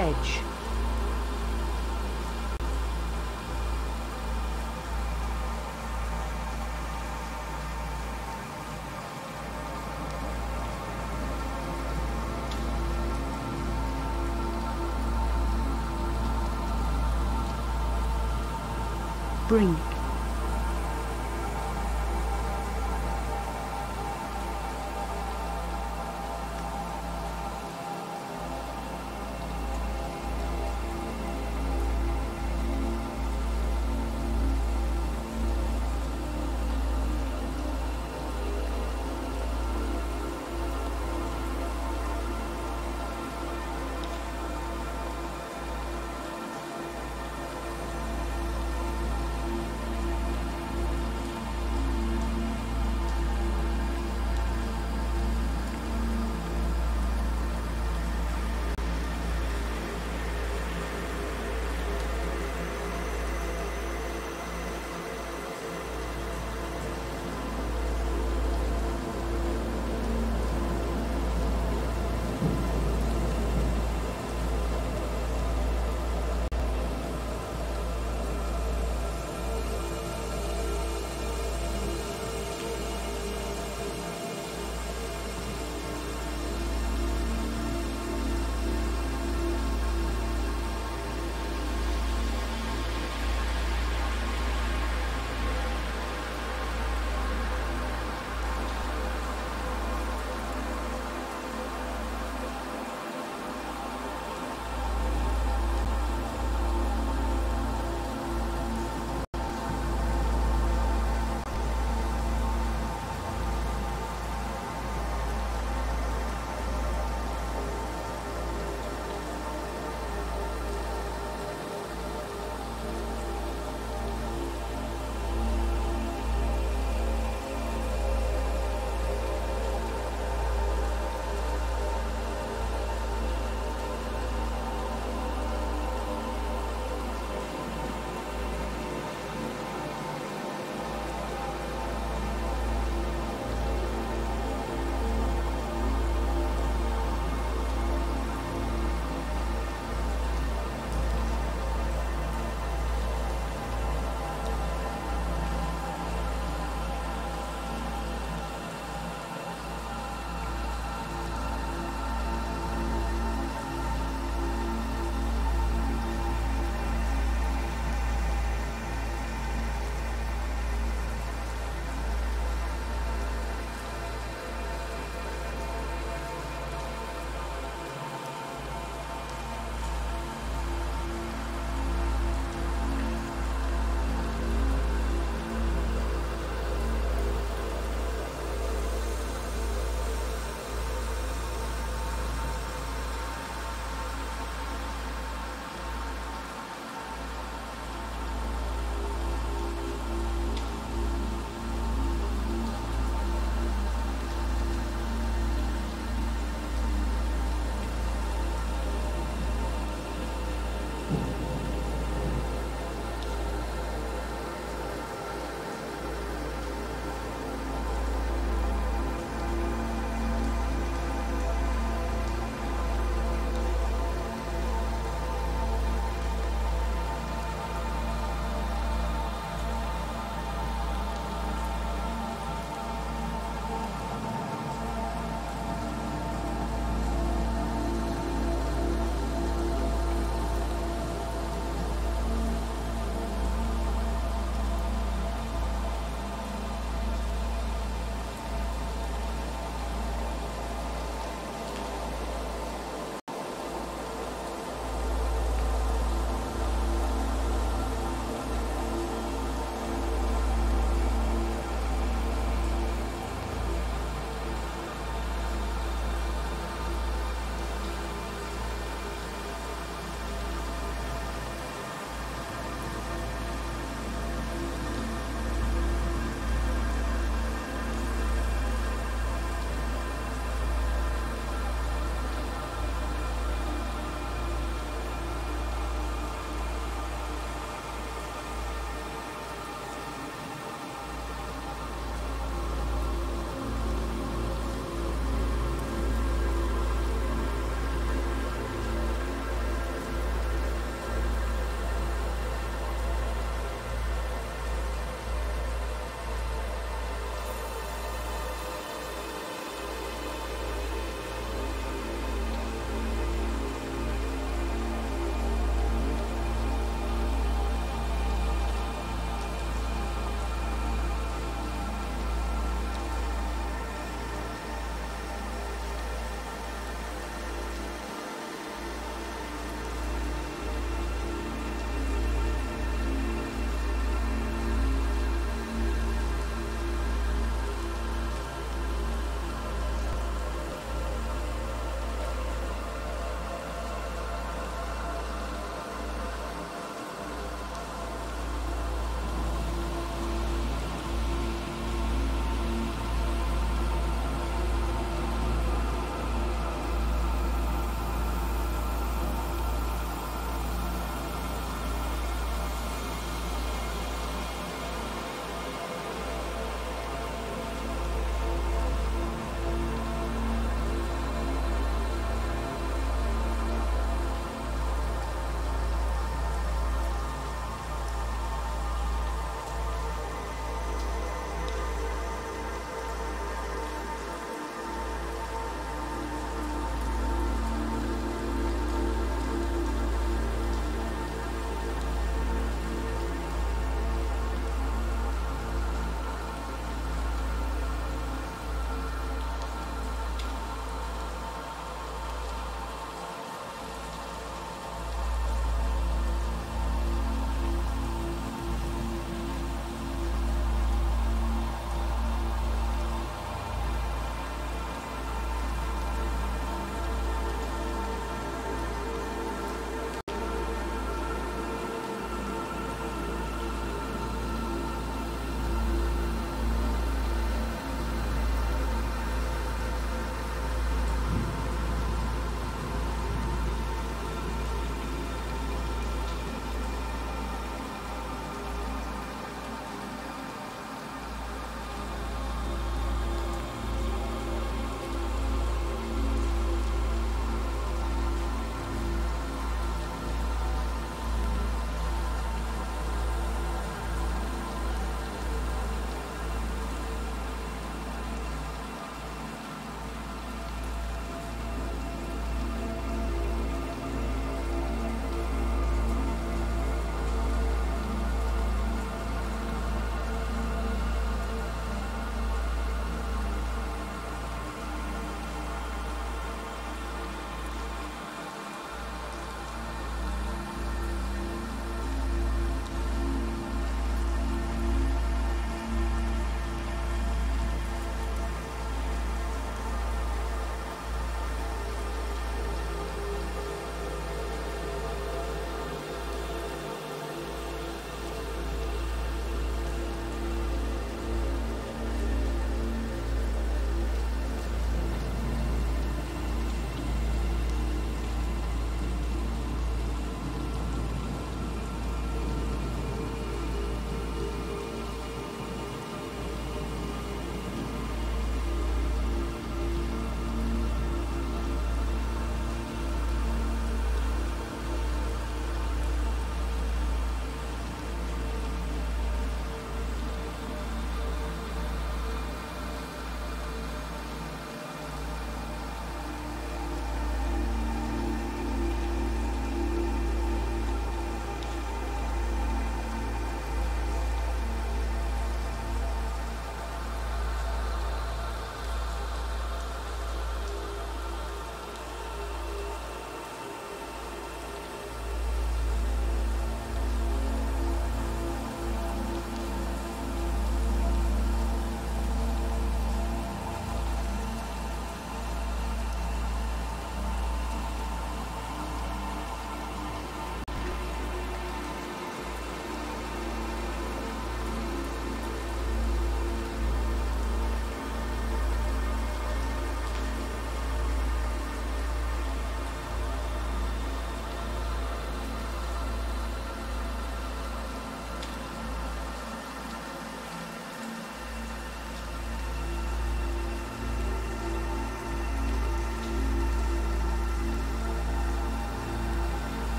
edge, brink,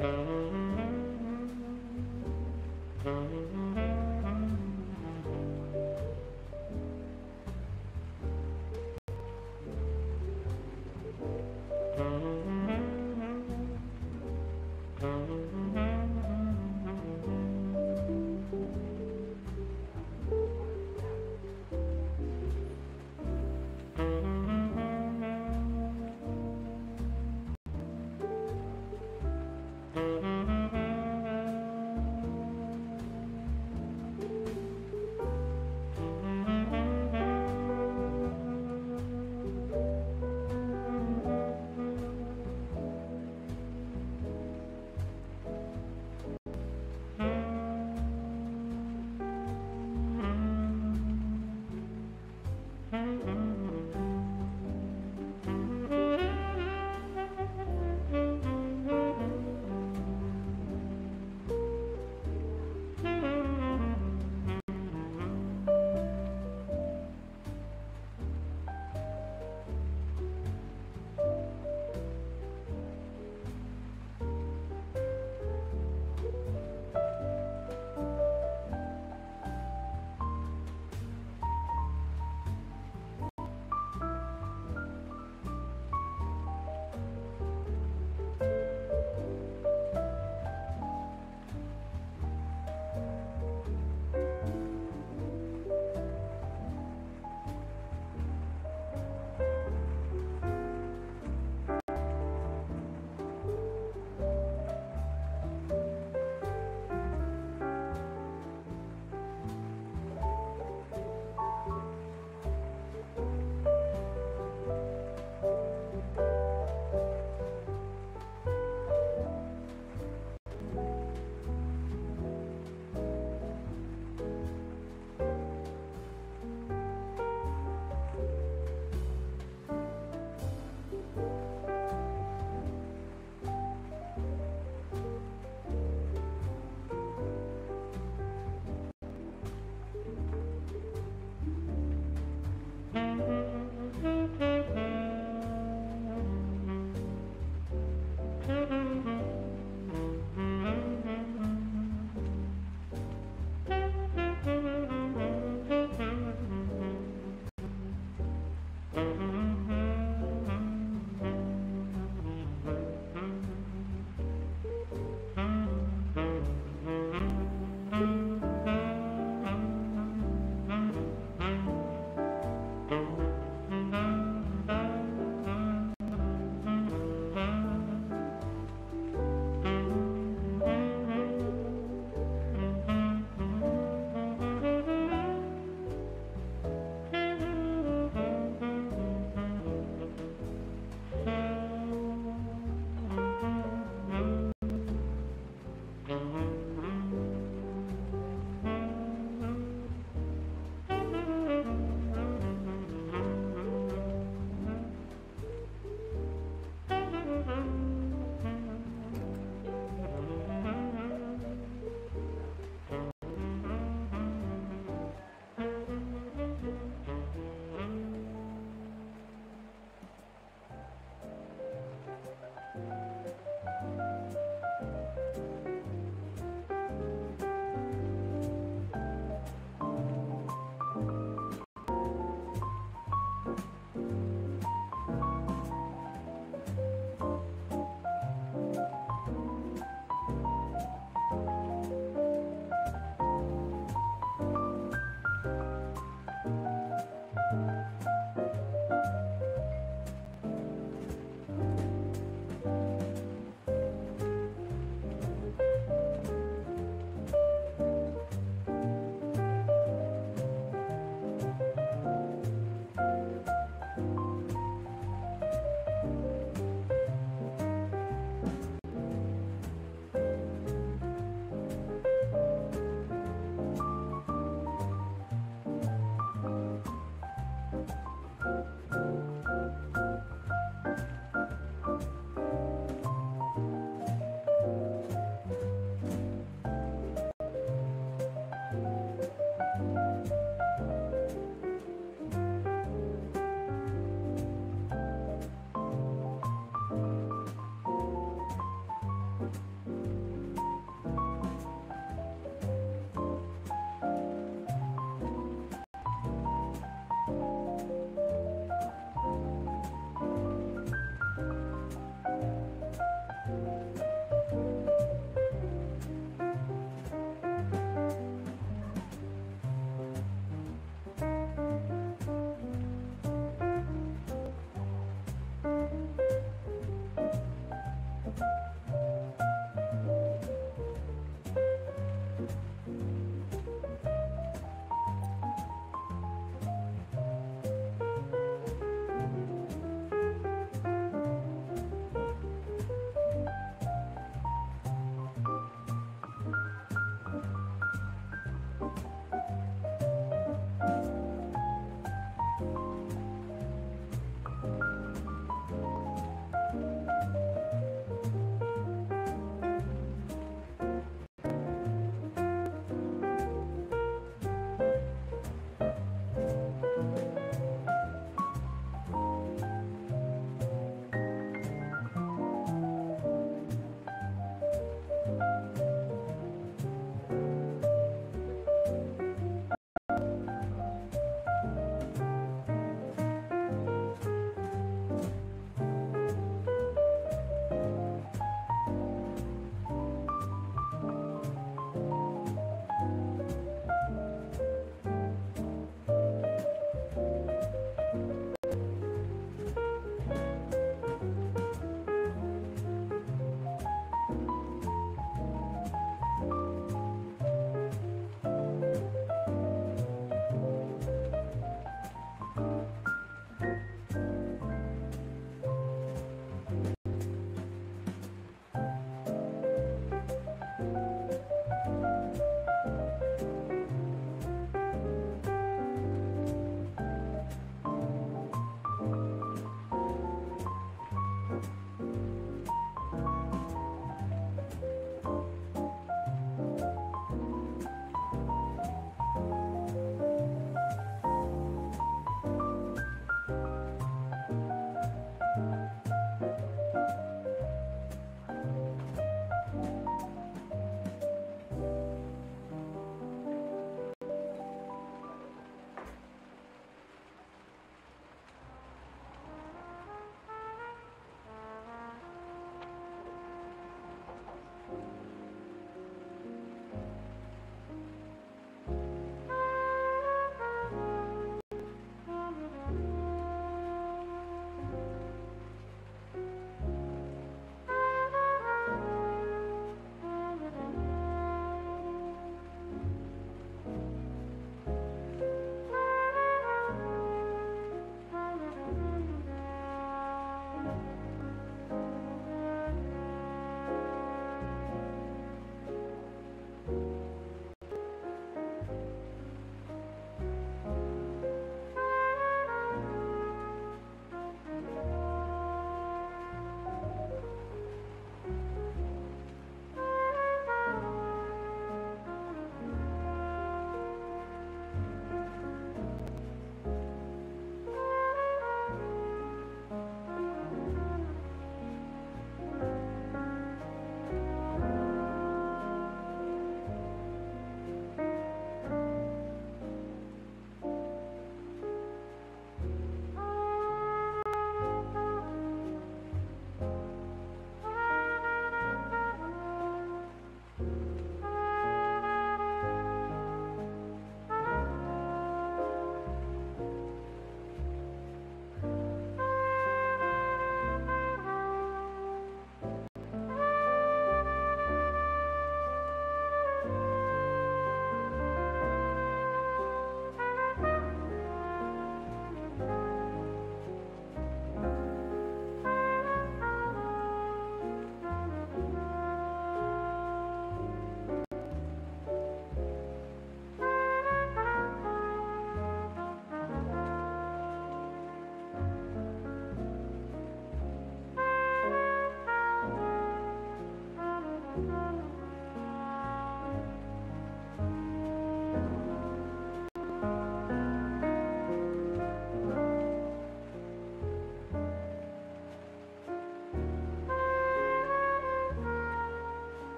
Mm-hmm.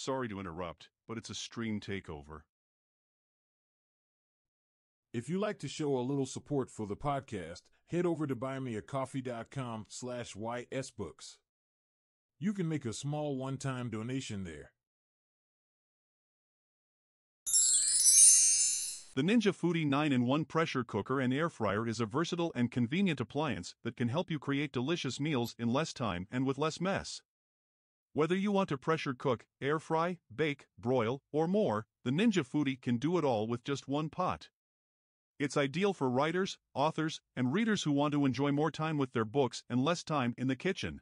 Sorry to interrupt, but it's a stream takeover. If you like to show a little support for the podcast, head over to buymeacoffee.com/ysbooks. You can make a small one-time donation there. The Ninja Foodi 9-in-1 pressure cooker and air fryer is a versatile and convenient appliance that can help you create delicious meals in less time and with less mess. Whether you want to pressure cook, air fry, bake, broil, or more, the Ninja Foodi can do it all with just one pot. It's ideal for writers, authors, and readers who want to enjoy more time with their books and less time in the kitchen.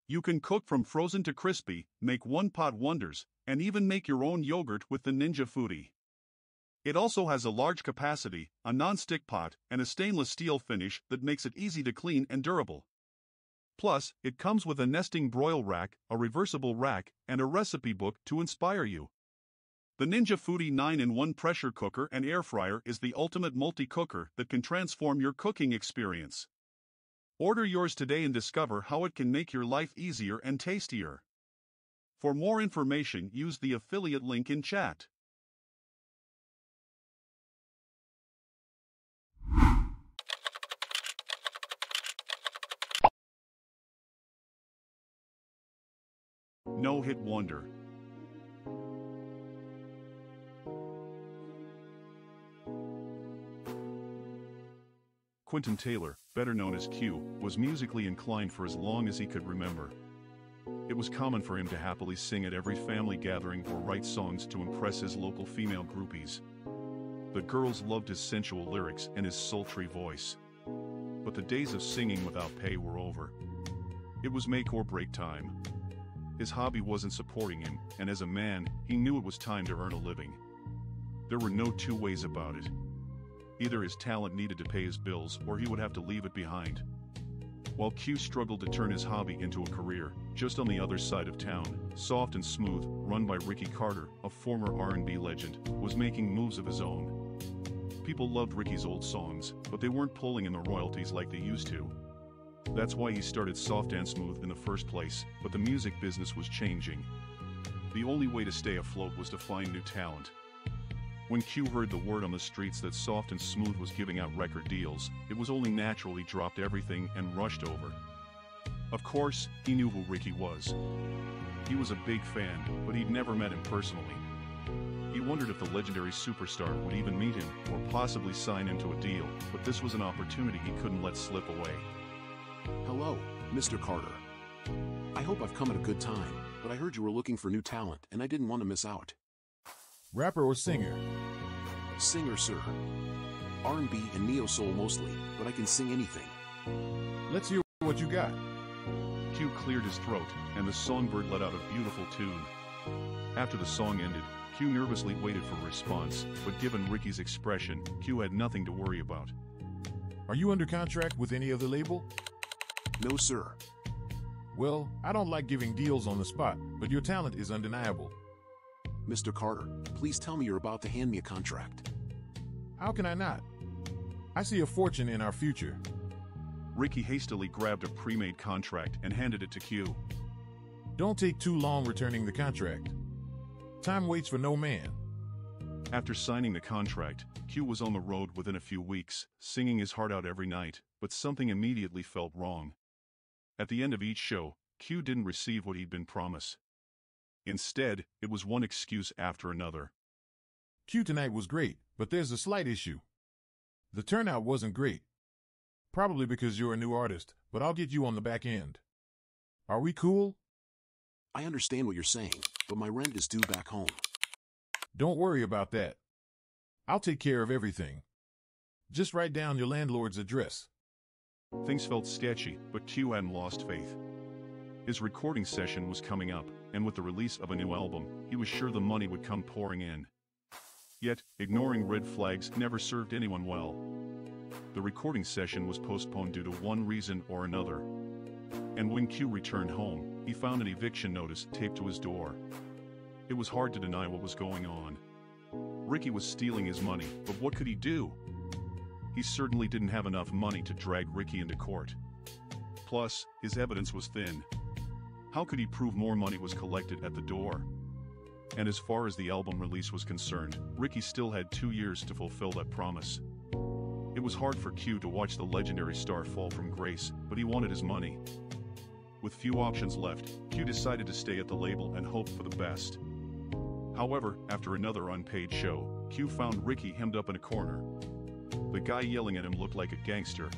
You can cook from frozen to crispy, make one-pot wonders, and even make your own yogurt with the Ninja Foodi. It also has a large capacity, a non-stick pot, and a stainless steel finish that makes it easy to clean and durable. Plus, it comes with a nesting broil rack, a reversible rack, and a recipe book to inspire you. The Ninja Foodi 9-in-1 pressure cooker and air fryer is the ultimate multi-cooker that can transform your cooking experience. Order yours today and discover how it can make your life easier and tastier. For more information, use the affiliate link in chat. No-hit wonder. Quentin Taylor, better known as Q, was musically inclined for as long as he could remember. It was common for him to happily sing at every family gathering or write songs to impress his local female groupies. The girls loved his sensual lyrics and his sultry voice. But the days of singing without pay were over. It was make or break time. His hobby wasn't supporting him, and as a man, he knew it was time to earn a living. There were no two ways about it. Either his talent needed to pay his bills or he would have to leave it behind. While Q struggled to turn his hobby into a career, just on the other side of town, Soft and Smooth, run by Ricky Carter, a former R&B legend, was making moves of his own. People loved Ricky's old songs, but they weren't pulling in the royalties like they used to. That's why he started Soft and Smooth in the first place, but the music business was changing. The only way to stay afloat was to find new talent. When Q heard the word on the streets that Soft and Smooth was giving out record deals, it was only natural he dropped everything and rushed over. Of course, he knew who Ricky was. He was a big fan, but he'd never met him personally. He wondered if the legendary superstar would even meet him or possibly sign him to a deal, but this was an opportunity he couldn't let slip away. Hello, Mr. Carter. I hope I've come at a good time, but I heard you were looking for new talent and I didn't want to miss out. Rapper or singer? Singer, sir. R&B and neo-soul mostly, but I can sing anything. Let's hear what you got. Q cleared his throat, and the songbird let out a beautiful tune. After the song ended, Q nervously waited for a response, but given Ricky's expression, Q had nothing to worry about. Are you under contract with any other label? No, sir. Well, I don't like giving deals on the spot, but your talent is undeniable. Mr. Carter, please tell me you're about to hand me a contract. How can I not? I see a fortune in our future. Ricky hastily grabbed a pre-made contract and handed it to Q. Don't take too long returning the contract. Time waits for no man. After signing the contract, Q was on the road within a few weeks, singing his heart out every night, but something immediately felt wrong. At the end of each show, Q didn't receive what he'd been promised. Instead, it was one excuse after another. Q tonight was great, but there's a slight issue. The turnout wasn't great. Probably because you're a new artist, but I'll get you on the back end. Are we cool? I understand what you're saying, but my rent is due back home. Don't worry about that. I'll take care of everything. Just write down your landlord's address. Things felt sketchy, but Q hadn't lost faith. His recording session was coming up, and with the release of a new album, he was sure the money would come pouring in. Yet, ignoring red flags never served anyone well. The recording session was postponed due to one reason or another. And when Q returned home, he found an eviction notice taped to his door. It was hard to deny what was going on. Ricky was stealing his money, but what could he do? He certainly didn't have enough money to drag Ricky into court. Plus, his evidence was thin. How could he prove more money was collected at the door? And as far as the album release was concerned, Ricky still had 2 years to fulfill that promise. It was hard for Q to watch the legendary star fall from grace, but he wanted his money. With few options left, Q decided to stay at the label and hope for the best. However, after another unpaid show, Q found Ricky hemmed up in a corner. The guy yelling at him looked like a gangster.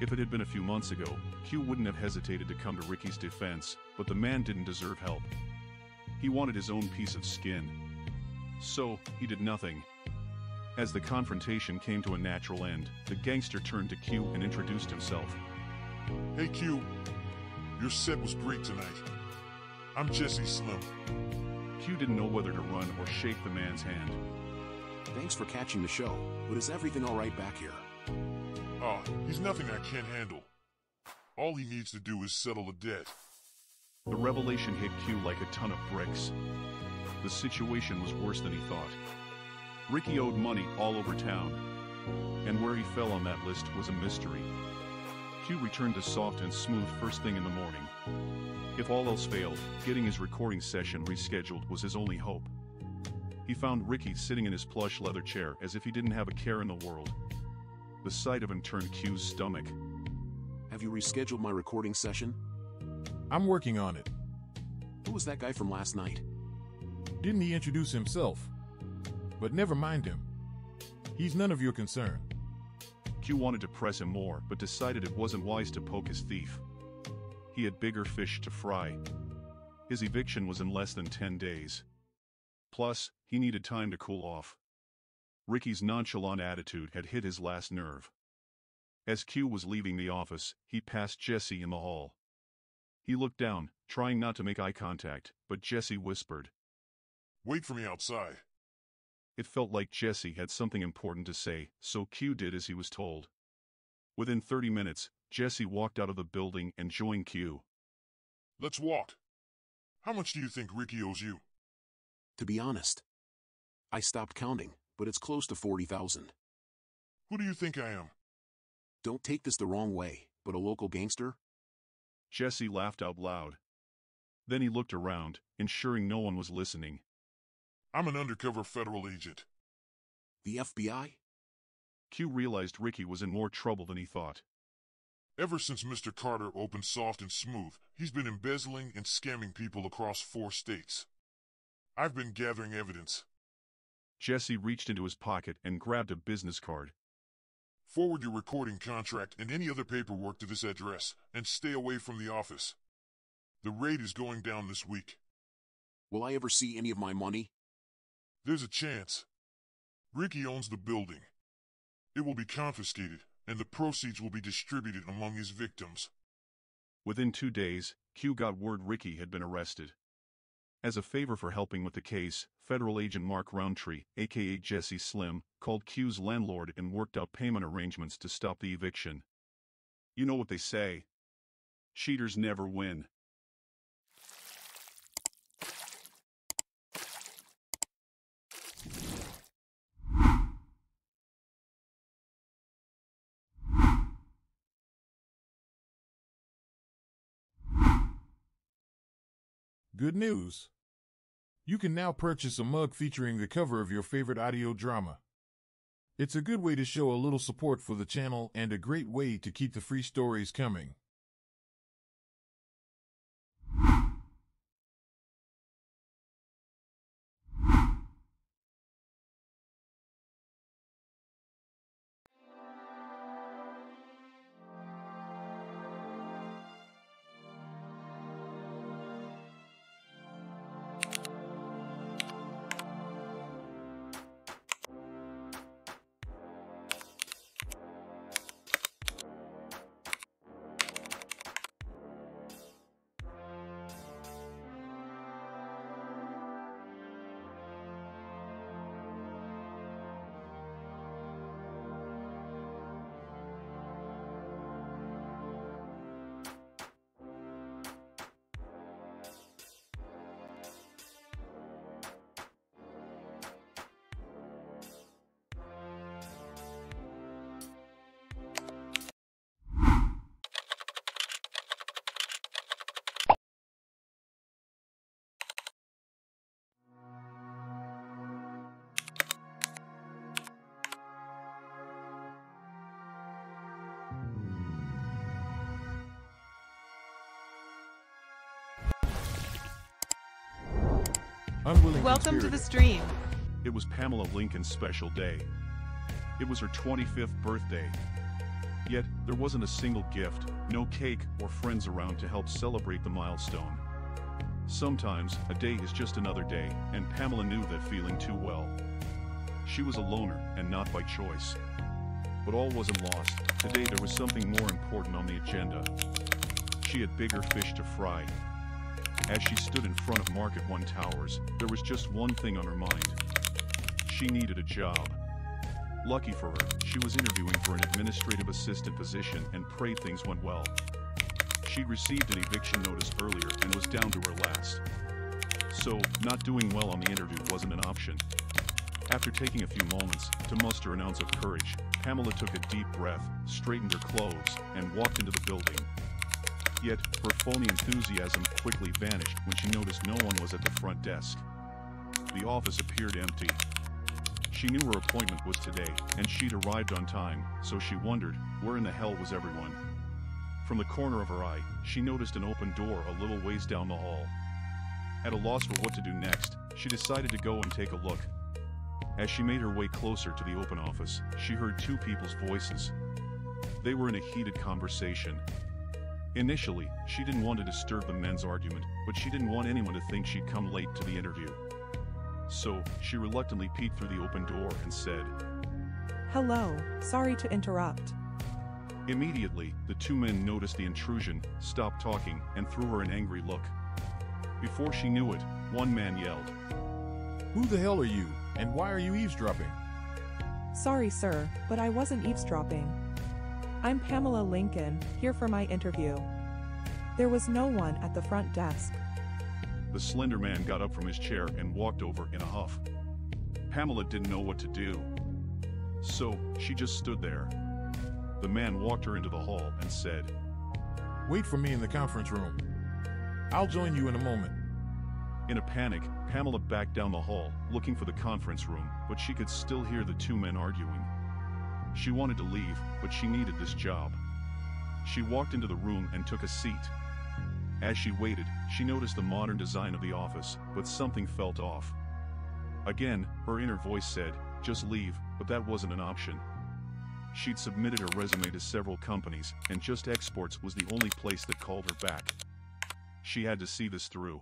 If it had been a few months ago, Q wouldn't have hesitated to come to Ricky's defense, but the man didn't deserve help. He wanted his own piece of skin. So, he did nothing. As the confrontation came to a natural end, the gangster turned to Q and introduced himself. Hey Q, your set was great tonight. I'm Jesse Slim. Q didn't know whether to run or shake the man's hand. Thanks for catching the show, but is everything alright back here? He's nothing I can't handle. All he needs to do is settle the debt. The revelation hit Q like a ton of bricks. The situation was worse than he thought. Ricky owed money all over town, and where he fell on that list was a mystery. Q returned to Soft and Smooth first thing in the morning. If all else failed, getting his recording session rescheduled was his only hope. He found Ricky sitting in his plush leather chair as if he didn't have a care in the world. The sight of him turned Q's stomach. Have you rescheduled my recording session? I'm working on it. Who was that guy from last night? Didn't he introduce himself? But never mind him. He's none of your concern. Q wanted to press him more, but decided it wasn't wise to poke his thief. He had bigger fish to fry. His eviction was in less than 10 days. Plus, he needed time to cool off. Ricky's nonchalant attitude had hit his last nerve. As Q was leaving the office, he passed Jesse in the hall. He looked down, trying not to make eye contact, but Jesse whispered. Wait for me outside. It felt like Jesse had something important to say, so Q did as he was told. Within 30 minutes, Jesse walked out of the building and joined Q. Let's walk. How much do you think Ricky owes you? To be honest, I stopped counting, but it's close to 40,000. Who do you think I am? Don't take this the wrong way, but a local gangster? Jesse laughed out loud. Then he looked around, ensuring no one was listening. I'm an undercover federal agent. The FBI? Q realized Ricky was in more trouble than he thought. Ever since Mr. Carter opened Soft and Smooth, he's been embezzling and scamming people across 4 states. I've been gathering evidence. Jesse reached into his pocket and grabbed a business card. Forward your recording contract and any other paperwork to this address, and stay away from the office. The raid is going down this week. Will I ever see any of my money? There's a chance. Ricky owns the building. It will be confiscated, and the proceeds will be distributed among his victims. Within 2 days, Q got word Ricky had been arrested. As a favor for helping with the case, federal agent Mark Roundtree, aka Jesse Slim, called Q's landlord and worked out payment arrangements to stop the eviction. You know what they say. Cheaters never win. Good news! You can now purchase a mug featuring the cover of your favorite audio drama. It's a good way to show a little support for the channel and a great way to keep the free stories coming. Unwilling Welcome to conspirator. the stream. It was Pamela Lincoln's special day. It was her 25th birthday. Yet, there wasn't a single gift, no cake, or friends around to help celebrate the milestone. Sometimes, a day is just another day, and Pamela knew that feeling too well. She was a loner, and not by choice. But all wasn't lost. Today there was something more important on the agenda. She had bigger fish to fry. As she stood in front of Market One Towers, there was just one thing on her mind. She needed a job. Lucky for her, she was interviewing for an administrative assistant position and prayed things went well. She'd received an eviction notice earlier and was down to her last. So, not doing well on the interview wasn't an option. After taking a few moments to muster an ounce of courage, Pamela took a deep breath, straightened her clothes, and walked into the building. Yet, her phony enthusiasm quickly vanished when she noticed no one was at the front desk. The office appeared empty. She knew her appointment was today, and she'd arrived on time, so she wondered, where in the hell was everyone? From the corner of her eye, she noticed an open door a little ways down the hall. At a loss for what to do next, she decided to go and take a look. As she made her way closer to the open office, she heard two people's voices. They were in a heated conversation. Initially, she didn't want to disturb the men's argument, but she didn't want anyone to think she'd come late to the interview. So, she reluctantly peeked through the open door and said, "Hello, sorry to interrupt." Immediately, the two men noticed the intrusion, stopped talking, and threw her an angry look. Before she knew it, one man yelled, Who the hell are you, and why are you eavesdropping? Sorry, sir, but I wasn't eavesdropping. I'm Pamela Lincoln, here for my interview. There was no one at the front desk. The slender man got up from his chair and walked over in a huff. Pamela didn't know what to do. So, she just stood there. The man walked her into the hall and said, Wait for me in the conference room. I'll join you in a moment. In a panic, Pamela backed down the hall, looking for the conference room, but she could still hear the two men arguing. She wanted to leave, but she needed this job. She walked into the room and took a seat. As she waited, she noticed the modern design of the office, but something felt off. Again, her inner voice said, just leave, but that wasn't an option. She'd submitted her resume to several companies, and Just Exports was the only place that called her back. She had to see this through.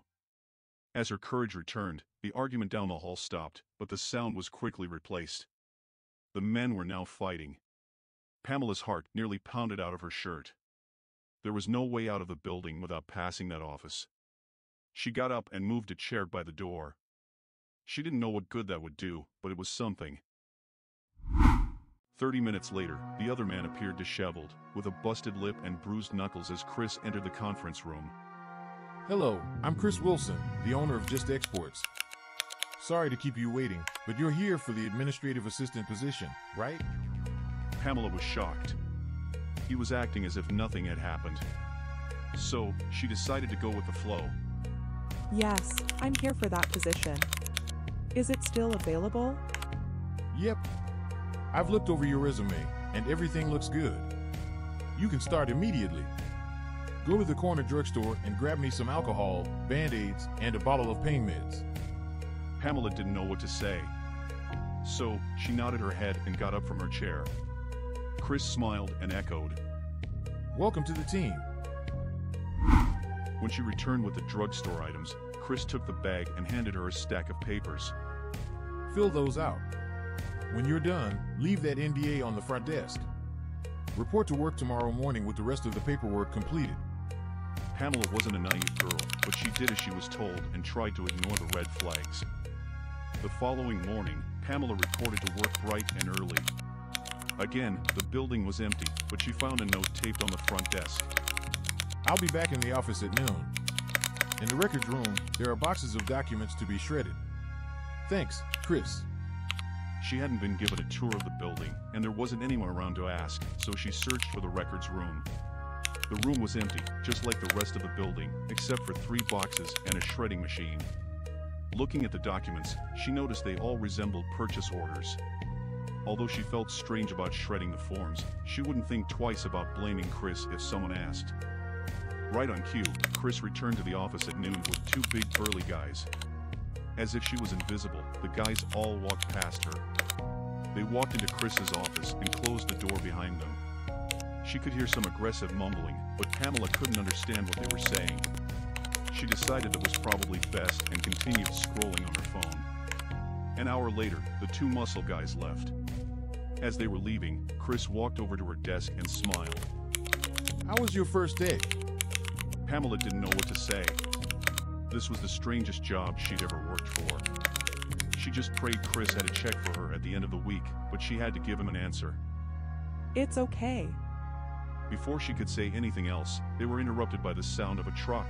As her courage returned, the argument down the hall stopped, but the sound was quickly replaced. The men were now fighting. Pamela's heart nearly pounded out of her shirt. There was no way out of the building without passing that office. She got up and moved a chair by the door. She didn't know what good that would do, but it was something. 30 minutes later, the other man appeared disheveled, with a busted lip and bruised knuckles as Chris entered the conference room. Hello, I'm Chris Wilson, the owner of Just Exports. Sorry to keep you waiting, but you're here for the administrative assistant position, right? Pamela was shocked. He was acting as if nothing had happened. So, she decided to go with the flow. Yes, I'm here for that position. Is it still available? Yep. I've looked over your resume, and everything looks good. You can start immediately. Go to the corner drugstore and grab me some alcohol, Band-Aids, and a bottle of pain meds. Pamela didn't know what to say. So, she nodded her head and got up from her chair. Chris smiled and echoed, Welcome to the team. When she returned with the drugstore items, Chris took the bag and handed her a stack of papers. Fill those out. When you're done, leave that NDA on the front desk. Report to work tomorrow morning with the rest of the paperwork completed. Pamela wasn't a naive girl, but she did as she was told and tried to ignore the red flags. The following morning, Pamela reported to work bright and early. Again, the building was empty, but she found a note taped on the front desk. I'll be back in the office at noon. In the records room, there are boxes of documents to be shredded. Thanks, Chris. She hadn't been given a tour of the building, and there wasn't anyone around to ask, so she searched for the records room. The room was empty, just like the rest of the building, except for 3 boxes and a shredding machine. Looking at the documents, she noticed they all resembled purchase orders. Although she felt strange about shredding the forms, she wouldn't think twice about blaming Chris if someone asked. Right on cue, Chris returned to the office at noon with 2 big burly guys. As if she was invisible, the guys all walked past her. They walked into Chris's office and closed the door behind them. She could hear some aggressive mumbling, but Pamela couldn't understand what they were saying. She decided it was probably best and continued scrolling on her phone. An hour later, the two muscle guys left. As they were leaving, Chris walked over to her desk and smiled. How was your first day? Pamela didn't know what to say. This was the strangest job she'd ever worked for. She just prayed Chris had a check for her at the end of the week, but she had to give him an answer. It's okay. Before she could say anything else, they were interrupted by the sound of a truck.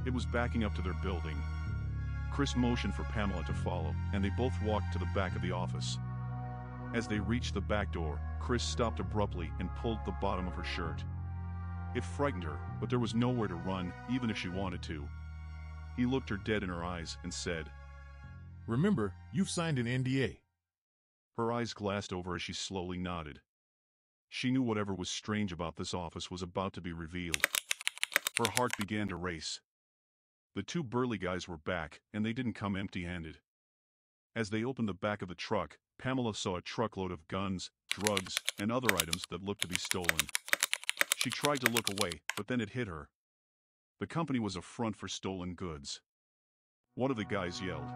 It was backing up to their building. Chris motioned for Pamela to follow, and they both walked to the back of the office. As they reached the back door, Chris stopped abruptly and pulled the bottom of her shirt. It frightened her, but there was nowhere to run, even if she wanted to. He looked her dead in her eyes and said, Remember, you've signed an NDA. Her eyes glassed over as she slowly nodded. She knew whatever was strange about this office was about to be revealed. Her heart began to race. The two burly guys were back, and they didn't come empty-handed. As they opened the back of the truck, Pamela saw a truckload of guns, drugs, and other items that looked to be stolen. She tried to look away, but then it hit her. The company was a front for stolen goods. One of the guys yelled,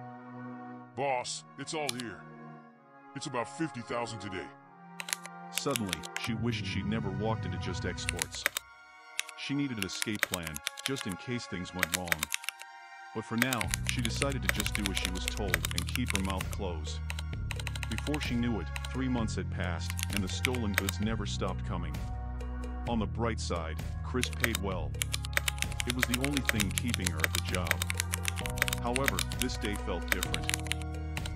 Boss, it's all here. It's about 50,000 today. Suddenly, she wished she'd never walked into Just Exports. She needed an escape plan, just in case things went wrong. But for now, she decided to just do as she was told and keep her mouth closed. Before she knew it, 3 months had passed, and the stolen goods never stopped coming. On the bright side, Chris paid well. It was the only thing keeping her at the job. However, this day felt different.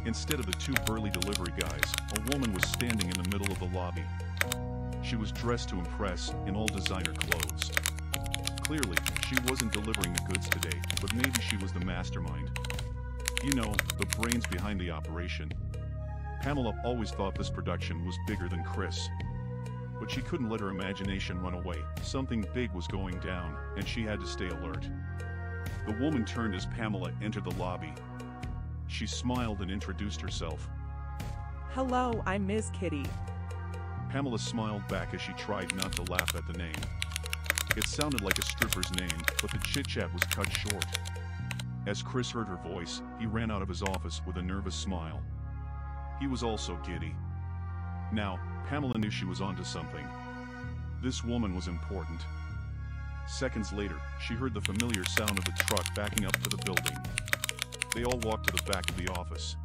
Instead of the two burly delivery guys, a woman was standing in the middle of the lobby. She was dressed to impress, in all designer clothes. Clearly, she wasn't delivering the goods today, but maybe she was the mastermind. You know, the brains behind the operation. Pamela always thought this production was bigger than Chris. But she couldn't let her imagination run away. Something big was going down, and she had to stay alert. The woman turned as Pamela entered the lobby. She smiled and introduced herself. Hello, I'm Ms. Kitty. Pamela smiled back as she tried not to laugh at the name. It sounded like a stripper's name, but the chit-chat was cut short. As Chris heard her voice, he ran out of his office with a nervous smile. He was also giddy. Now, Pamela knew she was onto something. This woman was important. Seconds later, she heard the familiar sound of the truck backing up to the building. They all walked to the back of the office.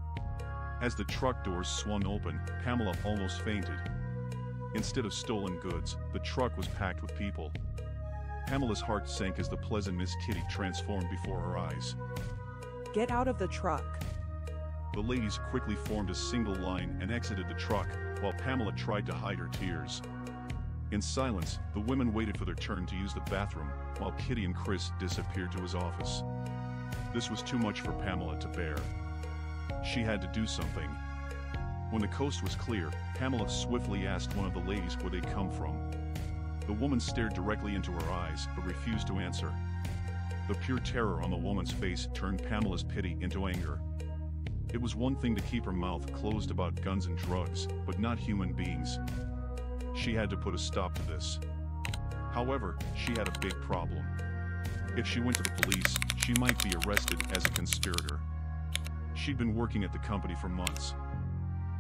As the truck doors swung open, Pamela almost fainted. Instead of stolen goods, the truck was packed with people. Pamela's heart sank as the pleasant Miss Kitty transformed before her eyes. Get out of the truck. The ladies quickly formed a single line and exited the truck, while Pamela tried to hide her tears. In silence, the women waited for their turn to use the bathroom, while Kitty and Chris disappeared to his office. This was too much for Pamela to bear. She had to do something. When the coast was clear, Pamela swiftly asked one of the ladies where they'd come from. The woman stared directly into her eyes, but refused to answer. The pure terror on the woman's face turned Pamela's pity into anger. It was one thing to keep her mouth closed about guns and drugs, but not human beings. She had to put a stop to this. However, she had a big problem. If she went to the police, she might be arrested as a conspirator. She'd been working at the company for months.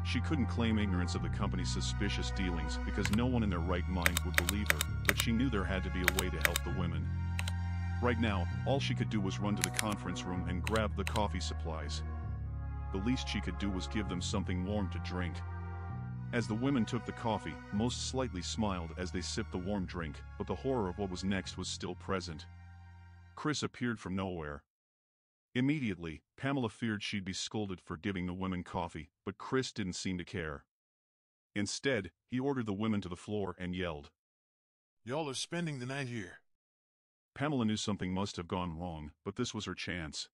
She couldn't claim ignorance of the company's suspicious dealings because no one in their right mind would believe her, but she knew there had to be a way to help the women. Right now, all she could do was run to the conference room and grab the coffee supplies. The least she could do was give them something warm to drink. As the women took the coffee, most slightly smiled as they sipped the warm drink, but the horror of what was next was still present. Chris appeared from nowhere. Immediately, Pamela feared she'd be scolded for giving the women coffee, but Chris didn't seem to care. Instead, he ordered the women to the floor and yelled, Y'all are spending the night here. Pamela knew something must have gone wrong, but this was her chance.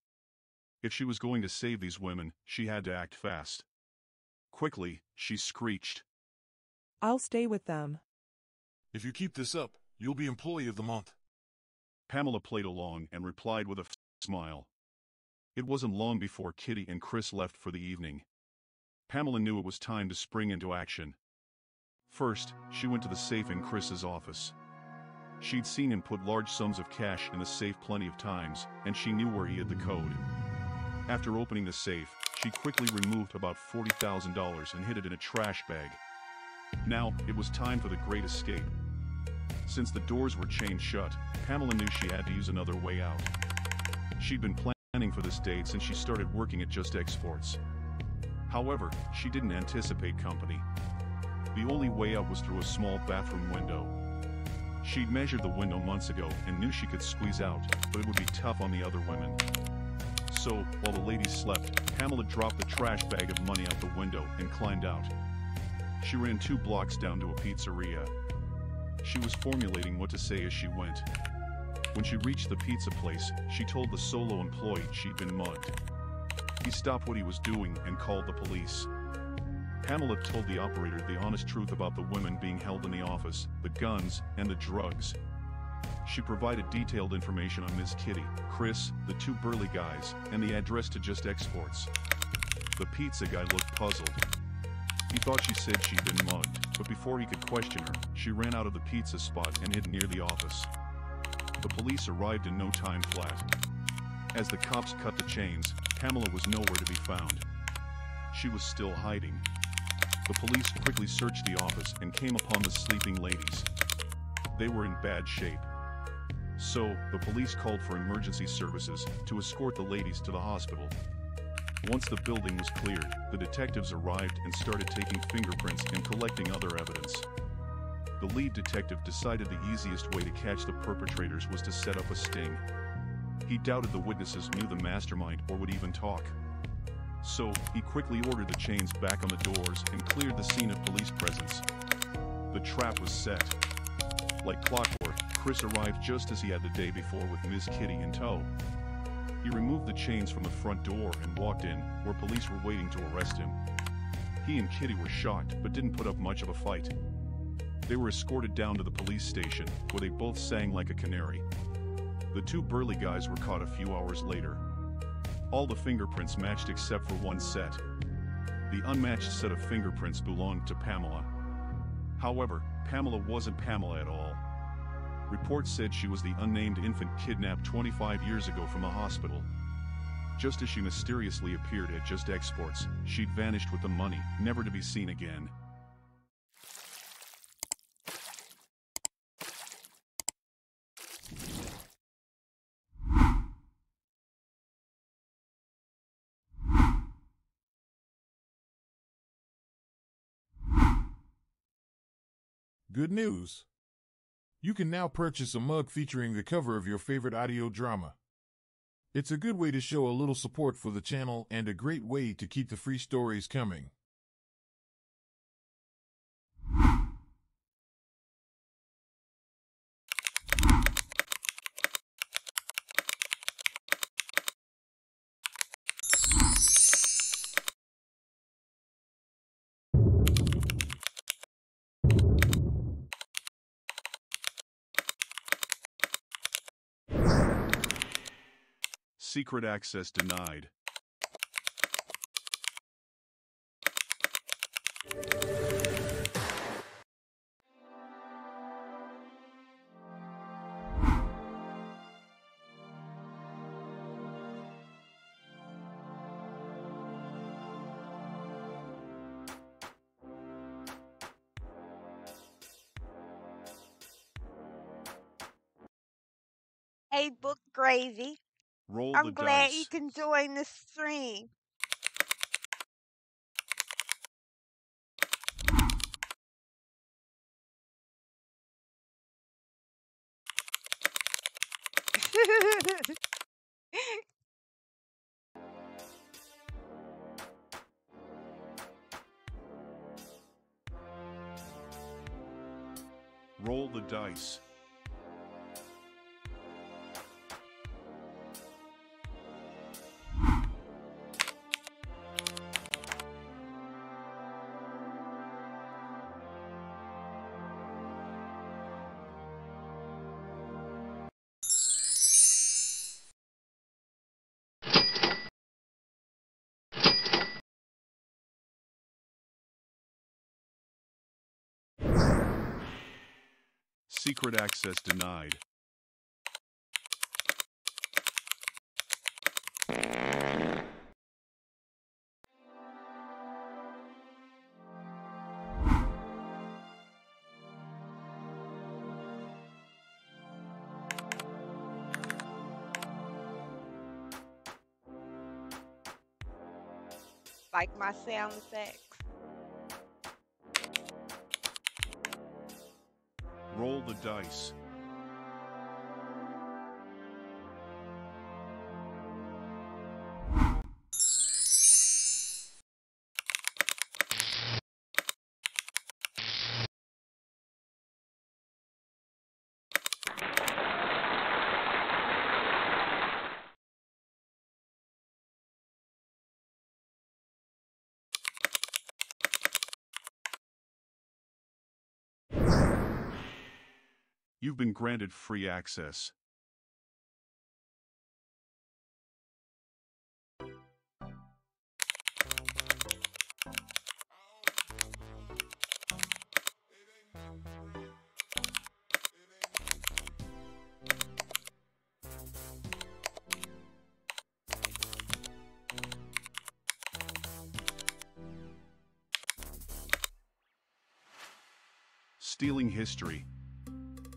If she was going to save these women, she had to act fast. Quickly, she screeched, I'll stay with them. If you keep this up, you'll be Employee of the Month. Pamela played along and replied with a smile. It wasn't long before Kitty and Chris left for the evening. Pamela knew it was time to spring into action. First, she went to the safe in Chris's office. She'd seen him put large sums of cash in the safe plenty of times, and she knew where he hid the code. After opening the safe, she quickly removed about $40,000 and hid it in a trash bag. Now, it was time for the great escape. Since the doors were chained shut, Pamela knew she had to use another way out. She'd been planning for this date since she started working at Just Exports. However, she didn't anticipate company. The only way out was through a small bathroom window. She'd measured the window months ago and knew she could squeeze out, but it would be tough on the other women. So, while the ladies slept, Pamela dropped the trash bag of money out the window and climbed out. She ran 2 blocks down to a pizzeria. She was formulating what to say as she went. When she reached the pizza place, she told the solo employee she'd been mugged. He stopped what he was doing and called the police. Pamela told the operator the honest truth about the women being held in the office, the guns, and the drugs. She provided detailed information on Ms. Kitty, Chris, the 2 burly guys, and the address to Just Exports. The pizza guy looked puzzled. He thought she said she'd been mugged, but before he could question her, she ran out of the pizza spot and hid near the office. The police arrived in no time flat. As the cops cut the chains, Pamela was nowhere to be found. She was still hiding. The police quickly searched the office and came upon the sleeping ladies. They were in bad shape. So, the police called for emergency services to escort the ladies to the hospital. Once the building was cleared, the detectives arrived and started taking fingerprints and collecting other evidence. The lead detective decided the easiest way to catch the perpetrators was to set up a sting. He doubted the witnesses knew the mastermind or would even talk. So, he quickly ordered the chains back on the doors and cleared the scene of police presence. The trap was set. Like clockwork, Chris arrived just as he had the day before with Ms. Kitty in tow. He removed the chains from the front door and walked in, where police were waiting to arrest him. He and Kitty were shocked, but didn't put up much of a fight. They were escorted down to the police station, where they both sang like a canary. The 2 burly guys were caught a few hours later. All the fingerprints matched except for one set. The unmatched set of fingerprints belonged to Pamela. However, Pamela wasn't Pamela at all. Reports said she was the unnamed infant kidnapped 25 years ago from a hospital. Just as she mysteriously appeared at Just Exports, she'd vanished with the money, never to be seen again. Good news! You can now purchase a mug featuring the cover of your favorite audio drama. It's a good way to show a little support for the channel and a great way to keep the free stories coming. Secret access denied. Hey, Book Gravy. Roll I'm the glad you dice. can join the stream. Roll the dice. Secret access denied. Like my sound effects. Roll the dice. You've been granted free access. Stealing history.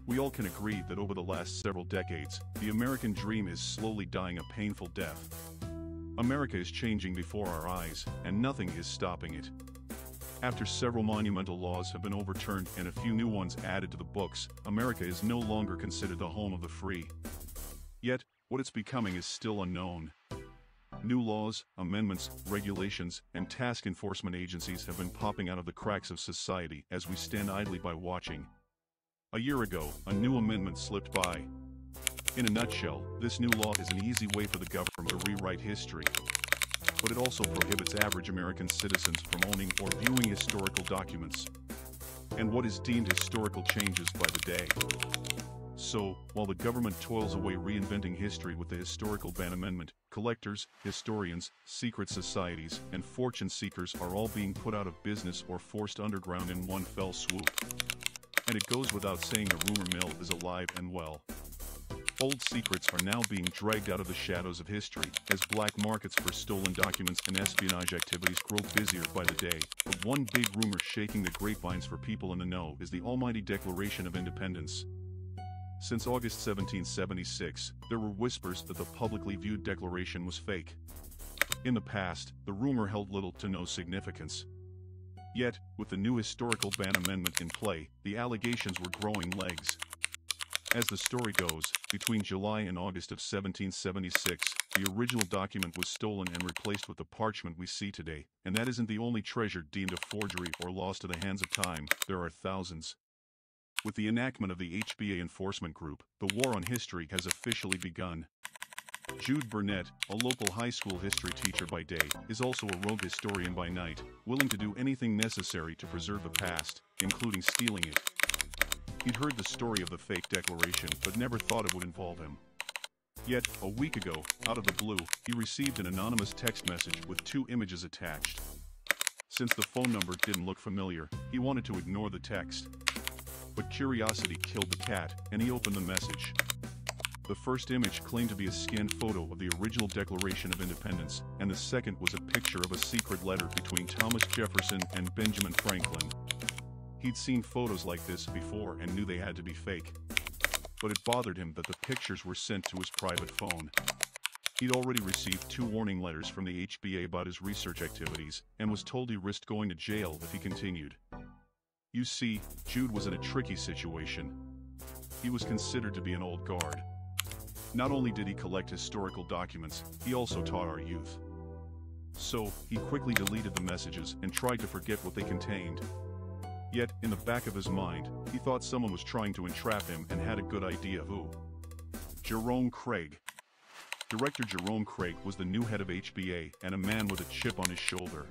We all can agree that over the last several decades, the American dream is slowly dying a painful death. America is changing before our eyes, and nothing is stopping it. After several monumental laws have been overturned and a few new ones added to the books, America is no longer considered the home of the free. Yet, what it's becoming is still unknown. New laws, amendments, regulations, and task enforcement agencies have been popping out of the cracks of society as we stand idly by watching. A year ago, a new amendment slipped by. In a nutshell, this new law is an easy way for the government to rewrite history. But it also prohibits average American citizens from owning or viewing historical documents. And what is deemed historical changes by the day. So, while the government toils away reinventing history with the Historical Ban Amendment, collectors, historians, secret societies, and fortune seekers are all being put out of business or forced underground in one fell swoop. And it goes without saying the rumor mill is alive and well. Old secrets are now being dragged out of the shadows of history, as black markets for stolen documents and espionage activities grow busier by the day. But one big rumor shaking the grapevines for people in the know is the almighty Declaration of Independence. Since August 1776, there were whispers that the publicly viewed declaration was fake. In the past, the rumor held little to no significance. Yet, with the new Historical Ban Amendment in play, the allegations were growing legs. As the story goes, between July and August of 1776, the original document was stolen and replaced with the parchment we see today, and that isn't the only treasure deemed a forgery or lost to the hands of time. There are thousands. With the enactment of the HBA Enforcement Group, the war on history has officially begun. Jude Burnett, a local high school history teacher by day, is also a rogue historian by night, willing to do anything necessary to preserve the past, including stealing it. He'd heard the story of the fake declaration but never thought it would involve him. Yet, a week ago, out of the blue, he received an anonymous text message with 2 images attached. Since the phone number didn't look familiar, he wanted to ignore the text. But curiosity killed the cat, and he opened the message. The first image claimed to be a scanned photo of the original Declaration of Independence, and the second was a picture of a secret letter between Thomas Jefferson and Benjamin Franklin. He'd seen photos like this before and knew they had to be fake. But it bothered him that the pictures were sent to his private phone. He'd already received 2 warning letters from the HBA about his research activities, and was told he risked going to jail if he continued. You see, Jude was in a tricky situation. He was considered to be an old guard. Not only did he collect historical documents, he also taught our youth. So, he quickly deleted the messages and tried to forget what they contained. Yet, in the back of his mind, he thought someone was trying to entrap him and had a good idea who. Jerome Craig. Director Jerome Craig was the new head of HBA and a man with a chip on his shoulder.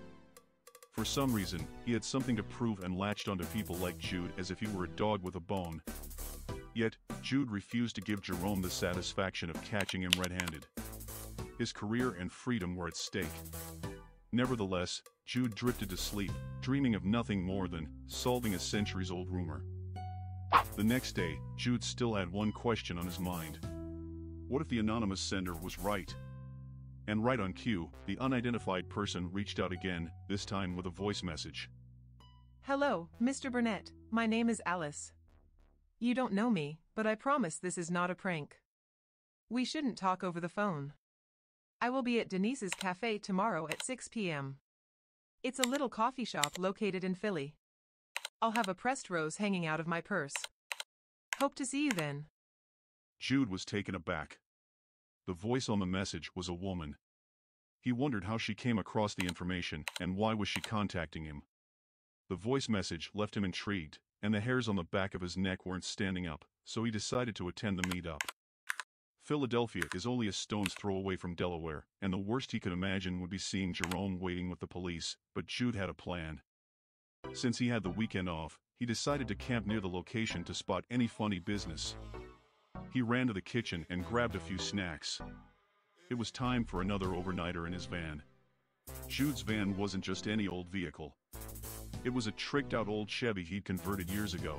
For some reason, he had something to prove and latched onto people like Jude as if he were a dog with a bone. Yet, Jude refused to give Jerome the satisfaction of catching him red-handed. His career and freedom were at stake. Nevertheless, Jude drifted to sleep, dreaming of nothing more than solving a centuries-old rumor. The next day, Jude still had one question on his mind. What if the anonymous sender was right? And right on cue, the unidentified person reached out again, this time with a voice message. Hello, Mr. Burnett. My name is Alice. You don't know me, but I promise this is not a prank. We shouldn't talk over the phone. I will be at Denise's Cafe tomorrow at 6 p.m. It's a little coffee shop located in Philly. I'll have a pressed rose hanging out of my purse. Hope to see you then. Jude was taken aback. The voice on the message was a woman. He wondered how she came across the information and why was she contacting him. The voice message left him intrigued, and the hairs on the back of his neck weren't standing up, so he decided to attend the meetup. Philadelphia is only a stone's throw away from Delaware, and the worst he could imagine would be seeing Jerome waiting with the police, but Jude had a plan. Since he had the weekend off, he decided to camp near the location to spot any funny business. He ran to the kitchen and grabbed a few snacks. It was time for another overnighter in his van. Jude's van wasn't just any old vehicle. It was a tricked-out old Chevy he'd converted years ago.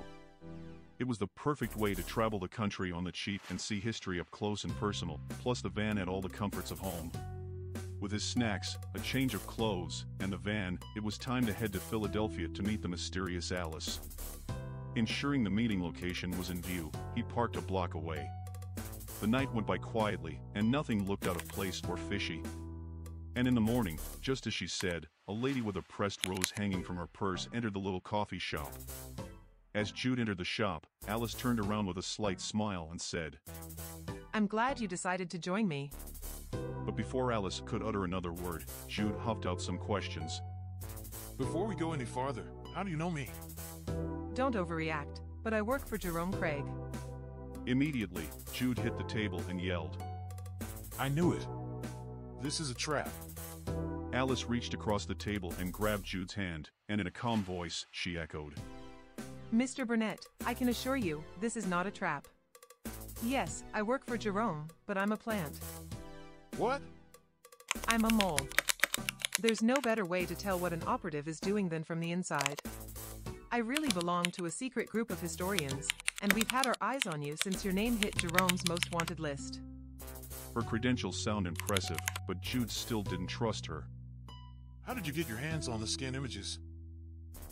It was the perfect way to travel the country on the cheap and see history up close and personal, plus the van had all the comforts of home. With his snacks, a change of clothes, and the van, it was time to head to Philadelphia to meet the mysterious Alice. Ensuring the meeting location was in view, he parked a block away. The night went by quietly, and nothing looked out of place or fishy. And in the morning, just as she said, a lady with a pressed rose hanging from her purse entered the little coffee shop. As Jude entered the shop, Alice turned around with a slight smile and said, I'm glad you decided to join me. But before Alice could utter another word, Jude huffed out some questions. Before we go any farther, how do you know me? Don't overreact, but I work for Jerome Craig. Immediately, Jude hit the table and yelled. I knew it. This is a trap. Alice reached across the table and grabbed Jude's hand, and in a calm voice, she echoed. Mr. Burnett, I can assure you, this is not a trap. Yes, I work for Jerome, but I'm a plant. What? I'm a mole. There's no better way to tell what an operative is doing than from the inside. I really belong to a secret group of historians, and we've had our eyes on you since your name hit Jerome's most wanted list. Her credentials sound impressive, but Jude still didn't trust her. How did you get your hands on the scan images?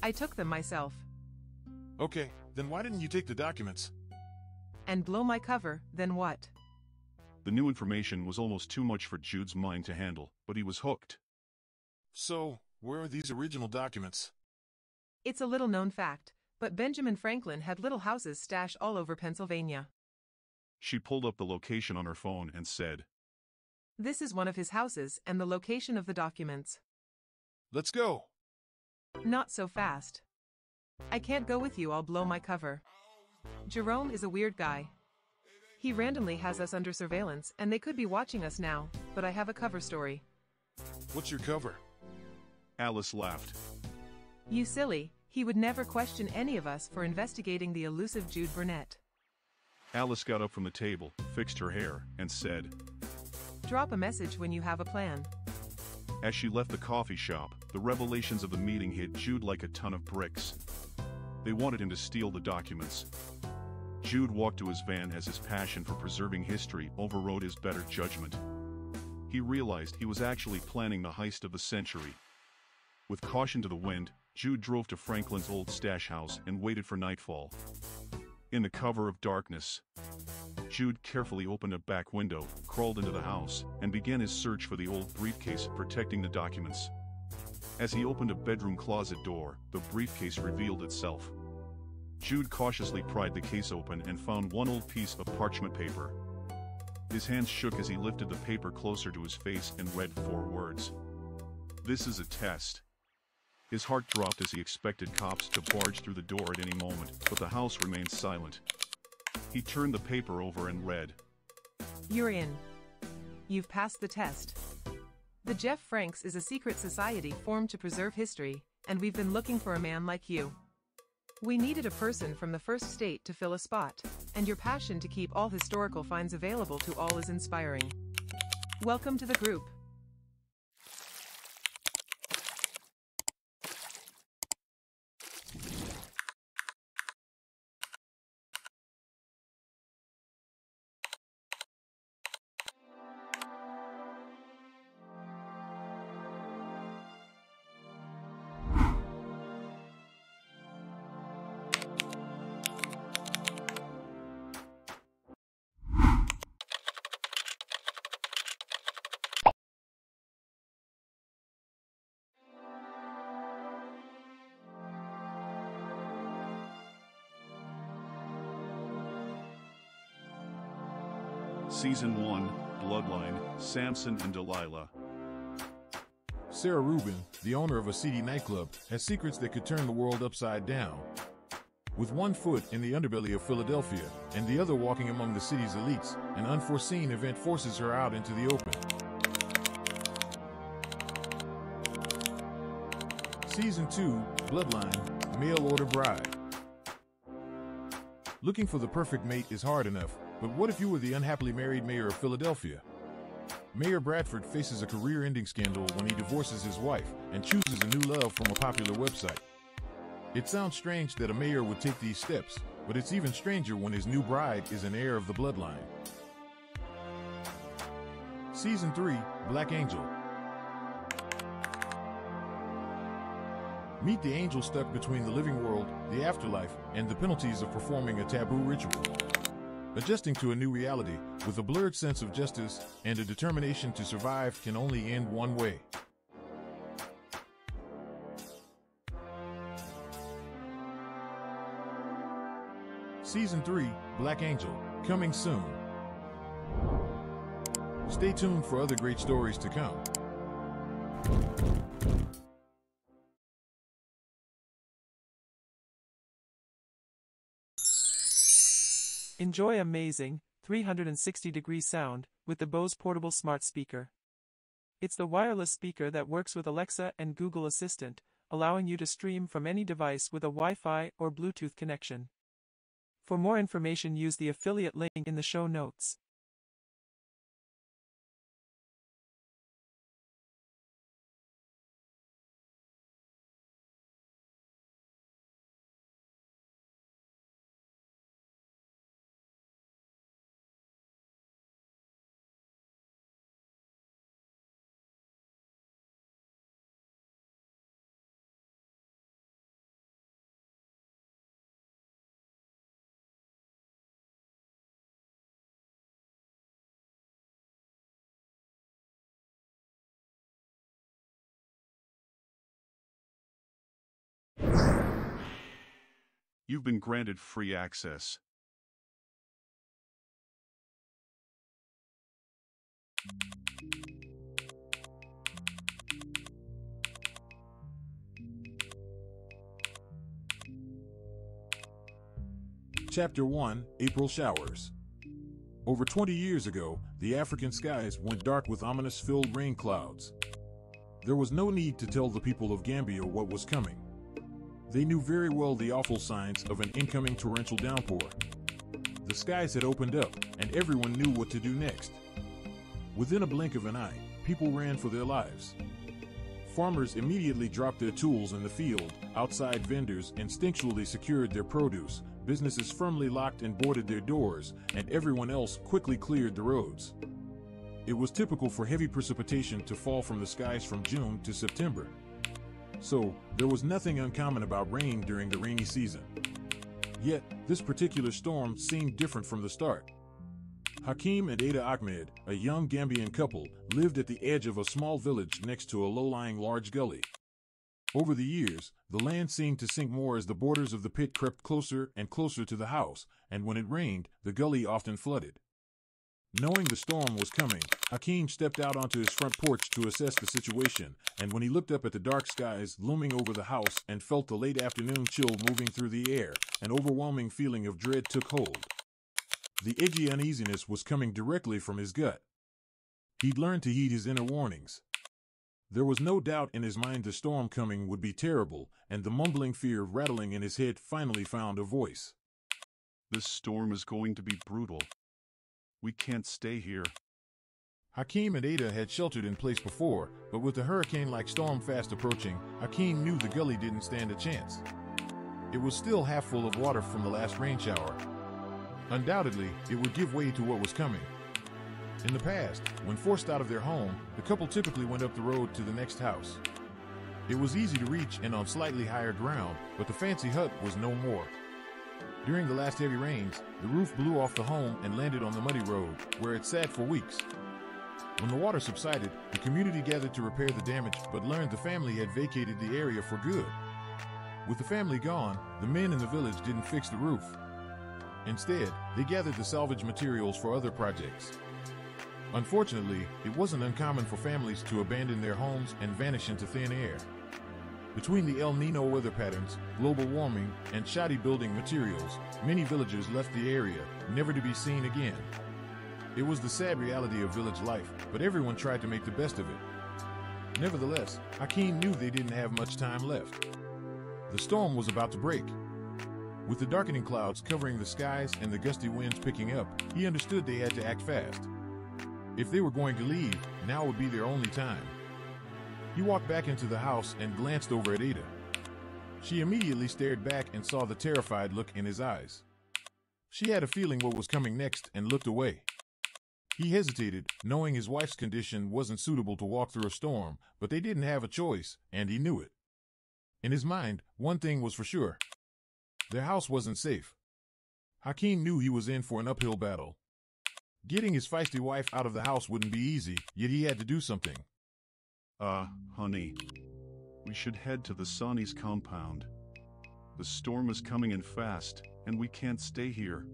I took them myself. Okay, then why didn't you take the documents? And blow my cover, then what? The new information was almost too much for Jude's mind to handle, but he was hooked. So, where are these original documents? It's a little-known fact, but Benjamin Franklin had little houses stashed all over Pennsylvania. She pulled up the location on her phone and said, This is one of his houses and the location of the documents. Let's go. Not so fast. I can't go with you, I'll blow my cover. Jerome is a weird guy. He randomly has us under surveillance and they could be watching us now, but I have a cover story. What's your cover? Alice laughed. You silly, he would never question any of us for investigating the elusive Jude Burnett. Alice got up from the table, fixed her hair, and said, Drop a message when you have a plan. As she left the coffee shop, the revelations of the meeting hit Jude like a ton of bricks. They wanted him to steal the documents. Jude walked to his van as his passion for preserving history overrode his better judgment. He realized he was actually planning the heist of the century. With caution to the wind, Jude drove to Franklin's old stash house and waited for nightfall. In the cover of darkness, Jude carefully opened a back window, crawled into the house, and began his search for the old briefcase protecting the documents. As he opened a bedroom closet door, the briefcase revealed itself. Jude cautiously pried the case open and found one old piece of parchment paper. His hands shook as he lifted the paper closer to his face and read 4 words. This is a test. His heart dropped as he expected cops to barge through the door at any moment, but the house remained silent. He turned the paper over and read. You're in. You've passed the test. The Jeff Franks is a secret society formed to preserve history, and we've been looking for a man like you. We needed a person from the first state to fill a spot, and your passion to keep all historical finds available to all is inspiring. Welcome to the group. Season 1, Bloodline, Samson and Delilah. Sarah Rubin, the owner of a seedy nightclub, has secrets that could turn the world upside down. With one foot in the underbelly of Philadelphia and the other walking among the city's elites, an unforeseen event forces her out into the open. Season 2, Bloodline, Mail Order Bride. Looking for the perfect mate is hard enough, but what if you were the unhappily married mayor of Philadelphia? Mayor Bradford faces a career-ending scandal when he divorces his wife and chooses a new love from a popular website. It sounds strange that a mayor would take these steps, but it's even stranger when his new bride is an heir of the bloodline. Season 3, Black Angel. Meet the angel stuck between the living world, the afterlife, and the penalties of performing a taboo ritual. Adjusting to a new reality, with a blurred sense of justice and a determination to survive can only end one way. Season 3, Black Angel, coming soon. Stay tuned for other great stories to come. Enjoy amazing 360-degree sound with the Bose Portable Smart Speaker. It's the wireless speaker that works with Alexa and Google Assistant, allowing you to stream from any device with a Wi-Fi or Bluetooth connection. For more information, use the affiliate link in the show notes. You've been granted free access. Chapter 1, April Showers. Over 20 years ago, the African skies went dark with ominous-filled rain clouds. There was no need to tell the people of Gambia what was coming. They knew very well the awful signs of an incoming torrential downpour. The skies had opened up, and everyone knew what to do next. Within a blink of an eye, people ran for their lives. Farmers immediately dropped their tools in the field, outside vendors instinctually secured their produce, businesses firmly locked and boarded their doors, and everyone else quickly cleared the roads. It was typical for heavy precipitation to fall from the skies from June to September. So, there was nothing uncommon about rain during the rainy season. Yet, this particular storm seemed different from the start. Hakeem and Ada Ahmed, a young Gambian couple, lived at the edge of a small village next to a low-lying large gully. Over the years, the land seemed to sink more as the borders of the pit crept closer and closer to the house, and when it rained, the gully often flooded. Knowing the storm was coming, Hakeem stepped out onto his front porch to assess the situation, and when he looked up at the dark skies looming over the house and felt the late afternoon chill moving through the air, an overwhelming feeling of dread took hold. The edgy uneasiness was coming directly from his gut. He'd learned to heed his inner warnings. There was no doubt in his mind the storm coming would be terrible, and the mumbling fear rattling in his head finally found a voice. This storm is going to be brutal. We can't stay here. Hakeem and Ada had sheltered in place before, but with the hurricane-like storm fast approaching, Hakeem knew the gully didn't stand a chance. It was still half full of water from the last rain shower. Undoubtedly, it would give way to what was coming. In the past, when forced out of their home, the couple typically went up the road to the next house. It was easy to reach and on slightly higher ground, but the fancy hut was no more. During the last heavy rains, the roof blew off the home and landed on the muddy road, where it sat for weeks. When the water subsided, the community gathered to repair the damage but learned the family had vacated the area for good. With the family gone, the men in the village didn't fix the roof. Instead, they gathered the salvage materials for other projects. Unfortunately, it wasn't uncommon for families to abandon their homes and vanish into thin air. Between the El Nino weather patterns, global warming, and shoddy building materials, many villagers left the area, never to be seen again. It was the sad reality of village life, but everyone tried to make the best of it. Nevertheless, Hakeem knew they didn't have much time left. The storm was about to break. With the darkening clouds covering the skies and the gusty winds picking up, he understood they had to act fast. If they were going to leave, now would be their only time. He walked back into the house and glanced over at Ada. She immediately stared back and saw the terrified look in his eyes. She had a feeling what was coming next and looked away. He hesitated, knowing his wife's condition wasn't suitable to walk through a storm, but they didn't have a choice, and he knew it. In his mind, one thing was for sure. Their house wasn't safe. Hakeem knew he was in for an uphill battle. Getting his feisty wife out of the house wouldn't be easy, yet he had to do something. Honey, we should head to the Sonny's compound. The storm is coming in fast, and we can't stay here.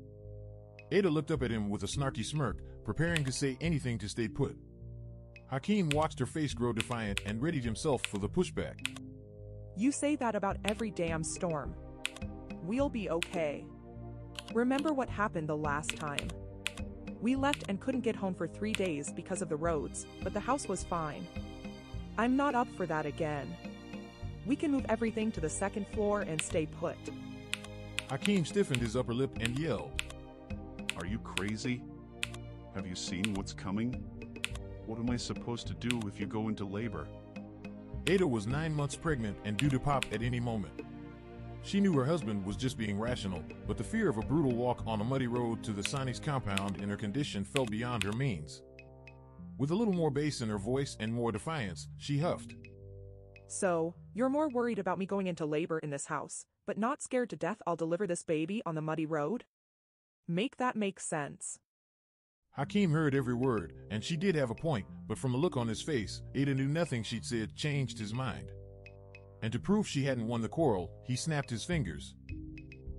Ada looked up at him with a snarky smirk, preparing to say anything to stay put. Hakeem watched her face grow defiant and readied himself for the pushback. You say that about every damn storm. We'll be okay. Remember what happened the last time? We left and couldn't get home for 3 days because of the roads, but the house was fine. I'm not up for that again. We can move everything to the second floor and stay put. Hakeem stiffened his upper lip and yelled. Are you crazy? Have you seen what's coming? What am I supposed to do if you go into labor? Ada was 9 months pregnant and due to pop at any moment. She knew her husband was just being rational, but the fear of a brutal walk on a muddy road to the Sonny's compound in her condition fell beyond her means. With a little more bass in her voice and more defiance, she huffed. So, you're more worried about me going into labor in this house, but not scared to death I'll deliver this baby on the muddy road? Make that make sense. Hakeem heard every word, and she did have a point, but from a look on his face, Ada knew nothing she'd said changed his mind. And to prove she hadn't won the quarrel, he snapped his fingers.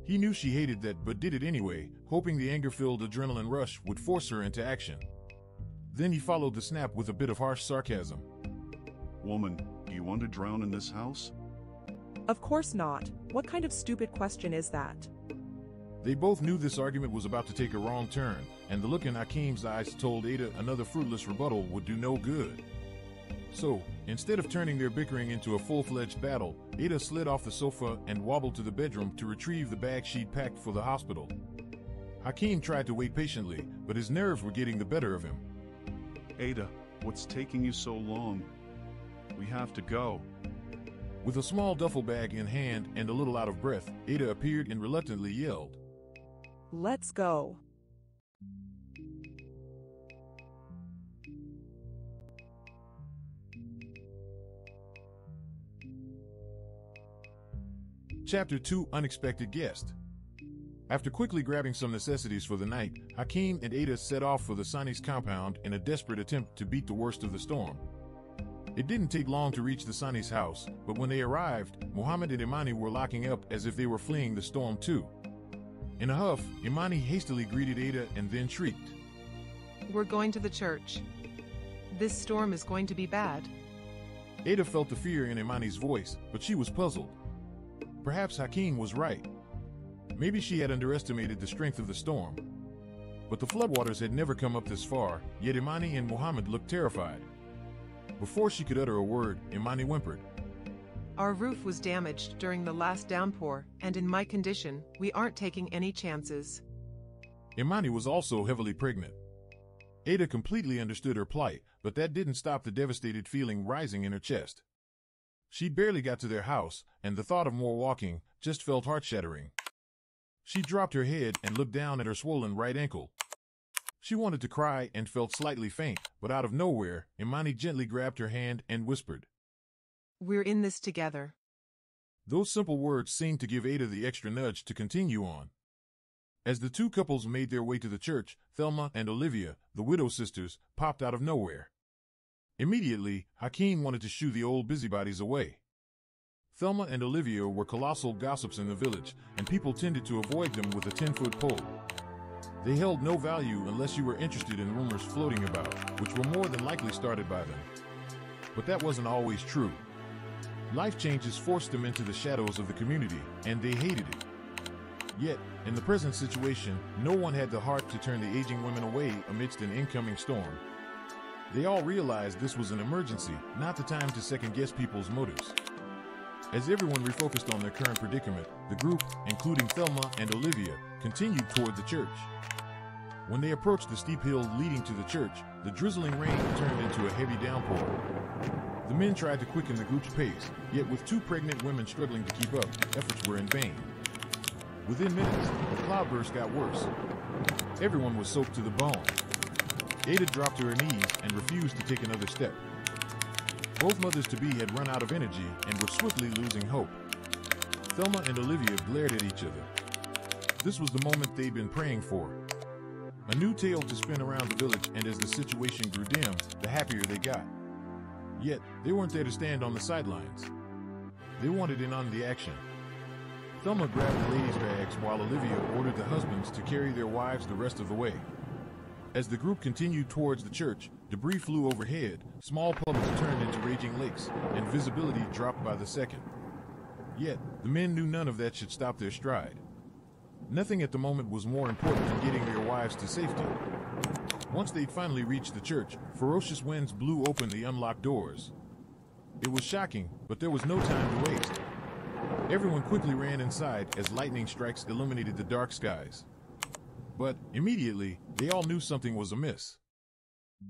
He knew she hated that but did it anyway, hoping the anger-filled adrenaline rush would force her into action. Then he followed the snap with a bit of harsh sarcasm. Woman, do you want to drown in this house? Of course not. What kind of stupid question is that? They both knew this argument was about to take a wrong turn, and the look in Hakeem's eyes told Ada another fruitless rebuttal would do no good. So, instead of turning their bickering into a full-fledged battle, Ada slid off the sofa and wobbled to the bedroom to retrieve the bag she'd packed for the hospital. Hakeem tried to wait patiently, but his nerves were getting the better of him. Ada, what's taking you so long? We have to go. With a small duffel bag in hand and a little out of breath, Ada appeared and reluctantly yelled. Let's go. Chapter 2: Unexpected Guest. After quickly grabbing some necessities for the night, Hakeem and Ada set off for the Sonny's compound in a desperate attempt to beat the worst of the storm. It didn't take long to reach the Sonny's house, but when they arrived, Muhammad and Imani were locking up as if they were fleeing the storm too. In a huff, Imani hastily greeted Ada and then shrieked. We're going to the church. This storm is going to be bad. Ada felt the fear in Imani's voice, but she was puzzled. Perhaps Hakeem was right. Maybe she had underestimated the strength of the storm. But the floodwaters had never come up this far, yet Imani and Muhammad looked terrified. Before she could utter a word, Imani whimpered. Our roof was damaged during the last downpour, and in my condition, we aren't taking any chances. Imani was also heavily pregnant. Ada completely understood her plight, but that didn't stop the devastated feeling rising in her chest. She barely got to their house, and the thought of more walking just felt heart-shattering. She dropped her head and looked down at her swollen right ankle. She wanted to cry and felt slightly faint, but out of nowhere, Imani gently grabbed her hand and whispered, We're in this together. Those simple words seemed to give Ada the extra nudge to continue on. As the two couples made their way to the church, Thelma and Olivia, the widow sisters, popped out of nowhere. Immediately, Hakeem wanted to shoo the old busybodies away. Thelma and Olivia were colossal gossips in the village, and people tended to avoid them with a 10-foot pole. They held no value unless you were interested in rumors floating about, which were more than likely started by them. But that wasn't always true. Life changes forced them into the shadows of the community, and they hated it. Yet, in the present situation, no one had the heart to turn the aging women away amidst an incoming storm. They all realized this was an emergency, not the time to second-guess people's motives. As everyone refocused on their current predicament, the group, including Thelma and Olivia, continued toward the church. When they approached the steep hill leading to the church, the drizzling rain turned into a heavy downpour. The men tried to quicken the group's pace, yet with two pregnant women struggling to keep up, efforts were in vain. Within minutes, the cloudburst got worse. Everyone was soaked to the bone. Ada dropped to her knees and refused to take another step. Both mothers-to-be had run out of energy and were swiftly losing hope. Thelma and Olivia glared at each other. This was the moment they'd been praying for. A new tale to spin around the village, and as the situation grew dim, the happier they got. Yet, they weren't there to stand on the sidelines. They wanted in on the action. Thelma grabbed the ladies' bags while Olivia ordered the husbands to carry their wives the rest of the way. As the group continued towards the church, debris flew overhead, small puddles turned into raging lakes, and visibility dropped by the second. Yet, the men knew none of that should stop their stride. Nothing at the moment was more important than getting their wives to safety. Once they'd finally reached the church, ferocious winds blew open the unlocked doors. It was shocking, but there was no time to waste. Everyone quickly ran inside as lightning strikes illuminated the dark skies. But, immediately, they all knew something was amiss.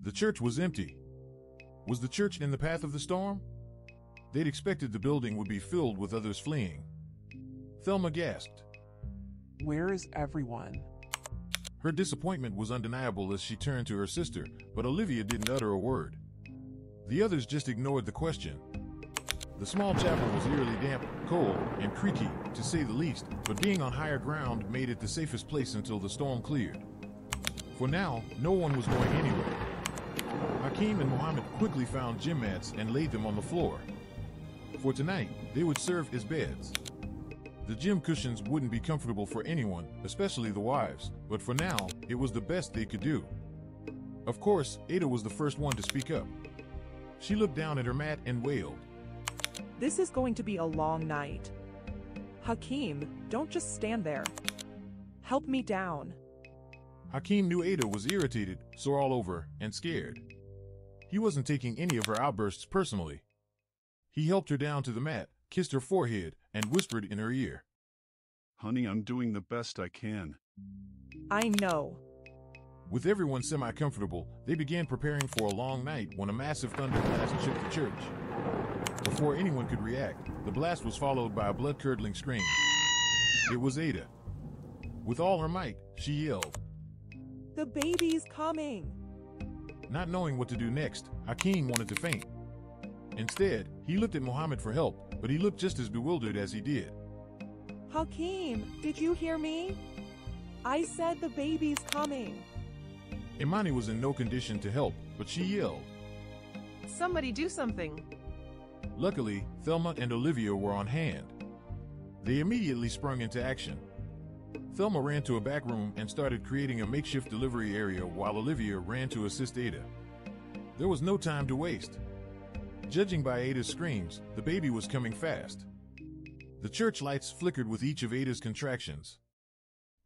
The church was empty. Was the church in the path of the storm? They'd expected the building would be filled with others fleeing. Thelma gasped. Where is everyone? Her disappointment was undeniable as she turned to her sister, but Olivia didn't utter a word. The others just ignored the question. The small chapel was eerily damp, cold, and creaky, to say the least, but being on higher ground made it the safest place until the storm cleared. For now, no one was going anywhere. Hakeem and Mohammed quickly found gym mats and laid them on the floor. For tonight, they would serve as beds. The gym cushions wouldn't be comfortable for anyone, especially the wives, but for now, it was the best they could do. Of course, Ada was the first one to speak up. She looked down at her mat and wailed. This is going to be a long night. Hakeem, don't just stand there. Help me down. Hakeem knew Ada was irritated, sore all over, and scared. He wasn't taking any of her outbursts personally. He helped her down to the mat, kissed her forehead, and whispered in her ear. Honey, I'm doing the best I can. I know. With everyone semi-comfortable, they began preparing for a long night when a massive thunder blast shook the church. Before anyone could react, the blast was followed by a blood-curdling scream. It was Ada. With all her might, she yelled. The baby's coming. Not knowing what to do next, Hakeem wanted to faint. Instead, he looked at Mohammed for help, but he looked just as bewildered as he did. Hakeem, did you hear me? I said the baby's coming. Imani was in no condition to help, but she yelled. Somebody do something. Luckily, Thelma and Olivia were on hand. They immediately sprung into action. Thelma ran to a back room and started creating a makeshift delivery area while Olivia ran to assist Ada. There was no time to waste. Judging by Ada's screams, the baby was coming fast. The church lights flickered with each of Ada's contractions.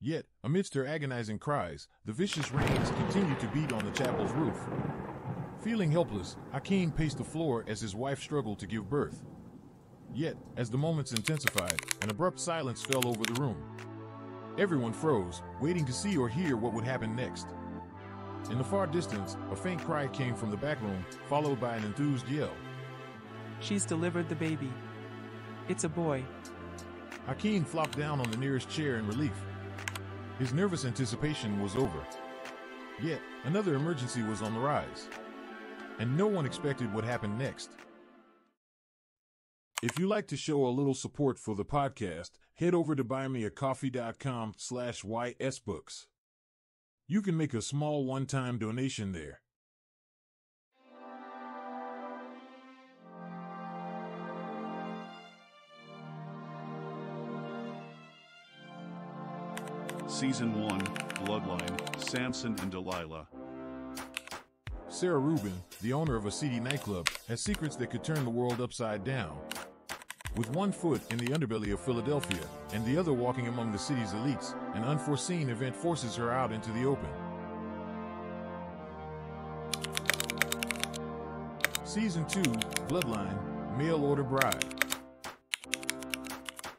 Yet, amidst her agonizing cries, the vicious rains continued to beat on the chapel's roof. Feeling helpless, Hakeem paced the floor as his wife struggled to give birth. Yet, as the moments intensified, an abrupt silence fell over the room. Everyone froze, waiting to see or hear what would happen next. In the far distance, a faint cry came from the back room, followed by an enthused yell. She's delivered the baby. It's a boy. Hakeem flopped down on the nearest chair in relief. His nervous anticipation was over. Yet, another emergency was on the rise. And no one expected what happened next. If you'd like to show a little support for the podcast, head over to buymeacoffee.com/ysbooks. You can make a small one-time donation there. Season 1, Bloodline, Samson and Delilah. Sarah Rubin, the owner of a seedy nightclub, has secrets that could turn the world upside down. With one foot in the underbelly of Philadelphia and the other walking among the city's elites, an unforeseen event forces her out into the open. Season 2, Bloodline, Mail Order Bride.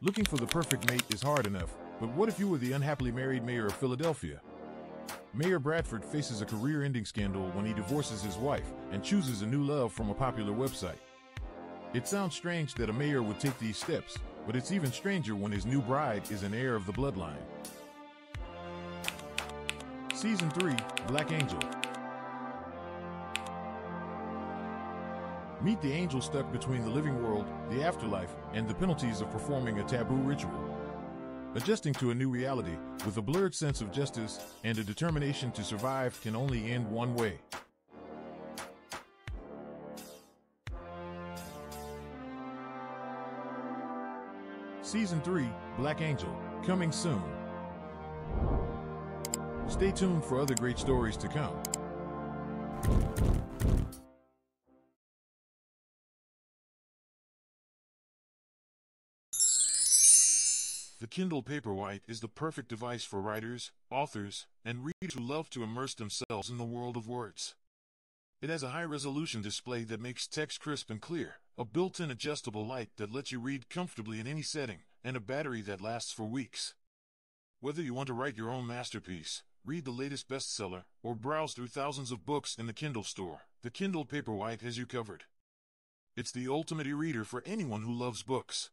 Looking for the perfect mate is hard enough, but what if you were the unhappily married mayor of Philadelphia? Mayor Bradford faces a career-ending scandal when he divorces his wife and chooses a new love from a popular website. It sounds strange that a mayor would take these steps, but it's even stranger when his new bride is an heir of the bloodline. Season 3, Black Angel. Meet the angel stuck between the living world, the afterlife, and the penalties of performing a taboo ritual. Adjusting to a new reality, with a blurred sense of justice and a determination to survive, can only end one way. Season 3, Black Angel, coming soon. Stay tuned for other great stories to come. The Kindle Paperwhite is the perfect device for writers, authors, and readers who love to immerse themselves in the world of words. It has a high-resolution display that makes text crisp and clear, a built-in adjustable light that lets you read comfortably in any setting, and a battery that lasts for weeks. Whether you want to write your own masterpiece, read the latest bestseller, or browse through thousands of books in the Kindle store, the Kindle Paperwhite has you covered. It's the ultimate e-reader for anyone who loves books.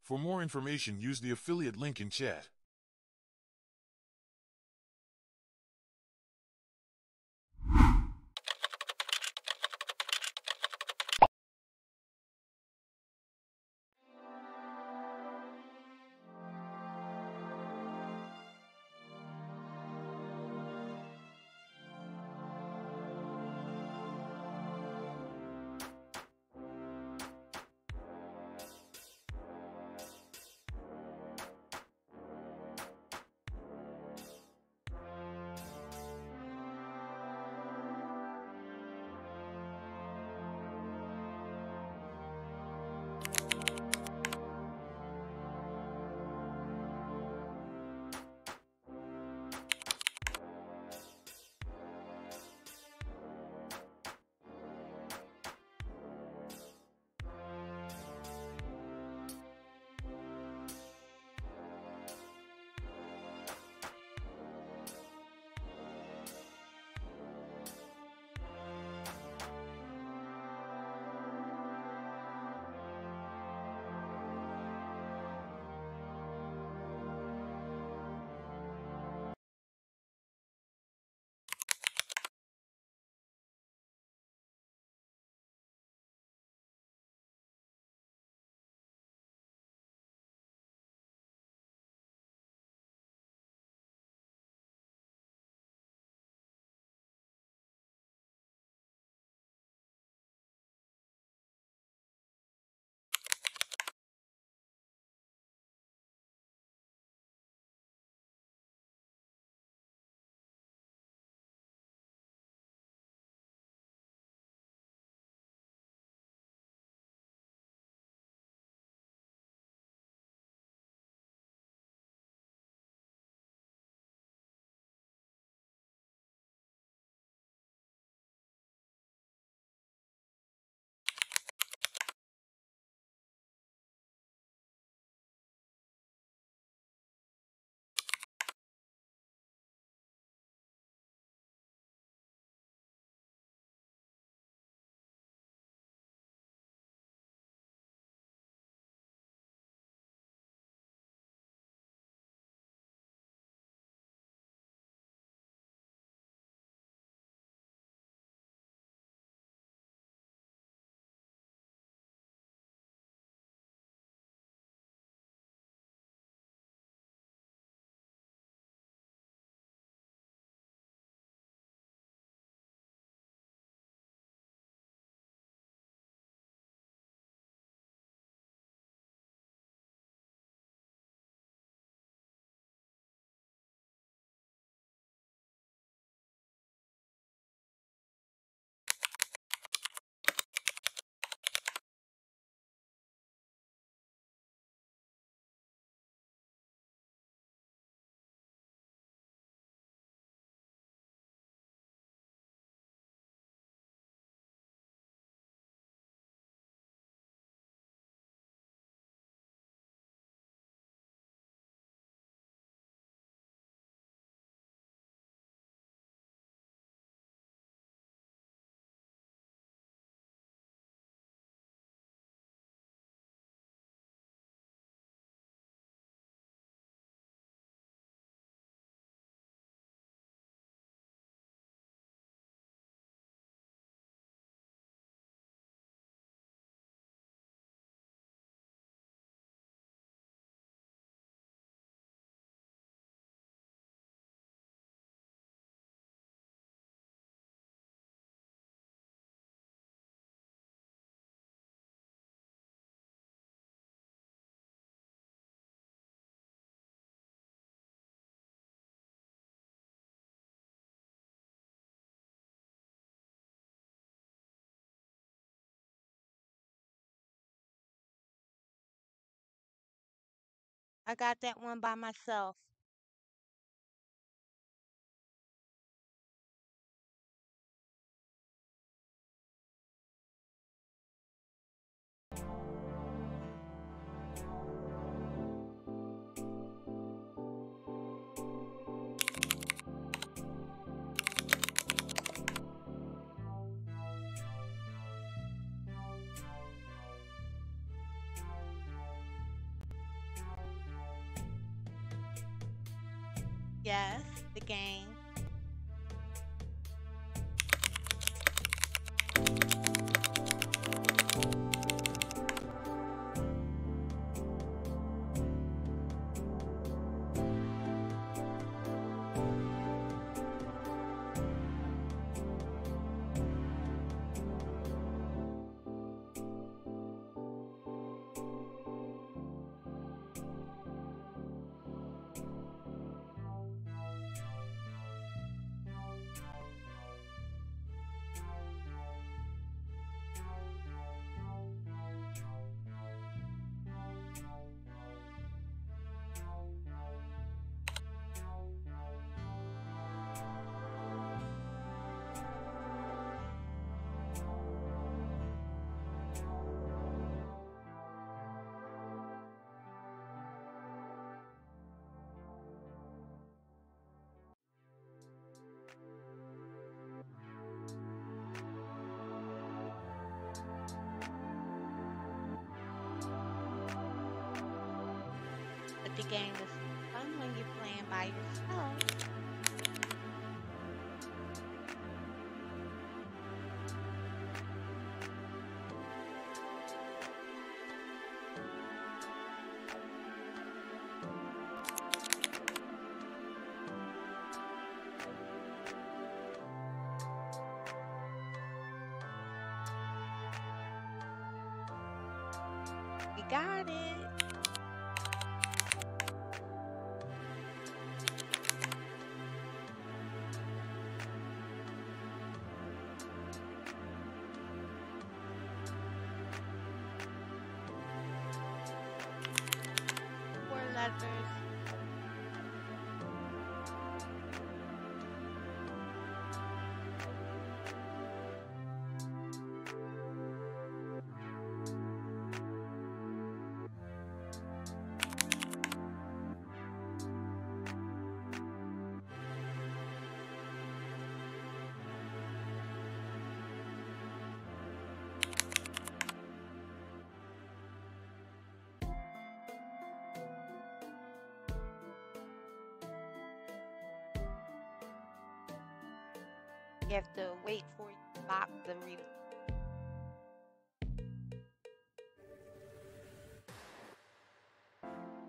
For more information, use the affiliate link in chat. I got that one by myself. Yes, the game. But the game is fun when you're playing by yourself. You got it. Four letters. You have to wait for your box to read.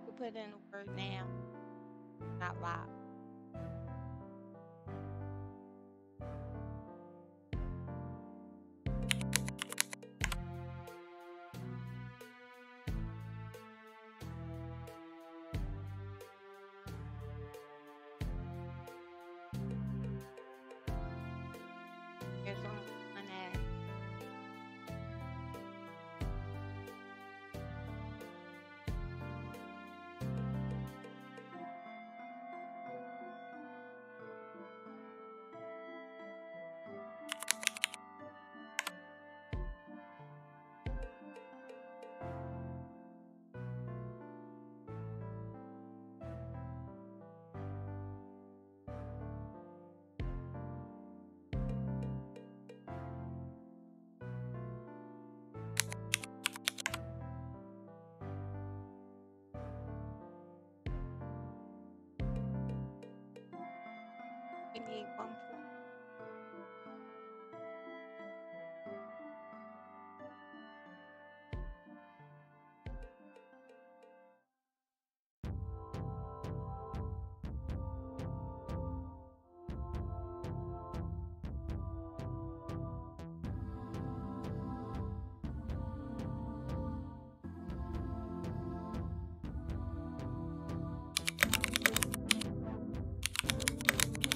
You put in the word now, not loud. There's only one egg. You need 1 point.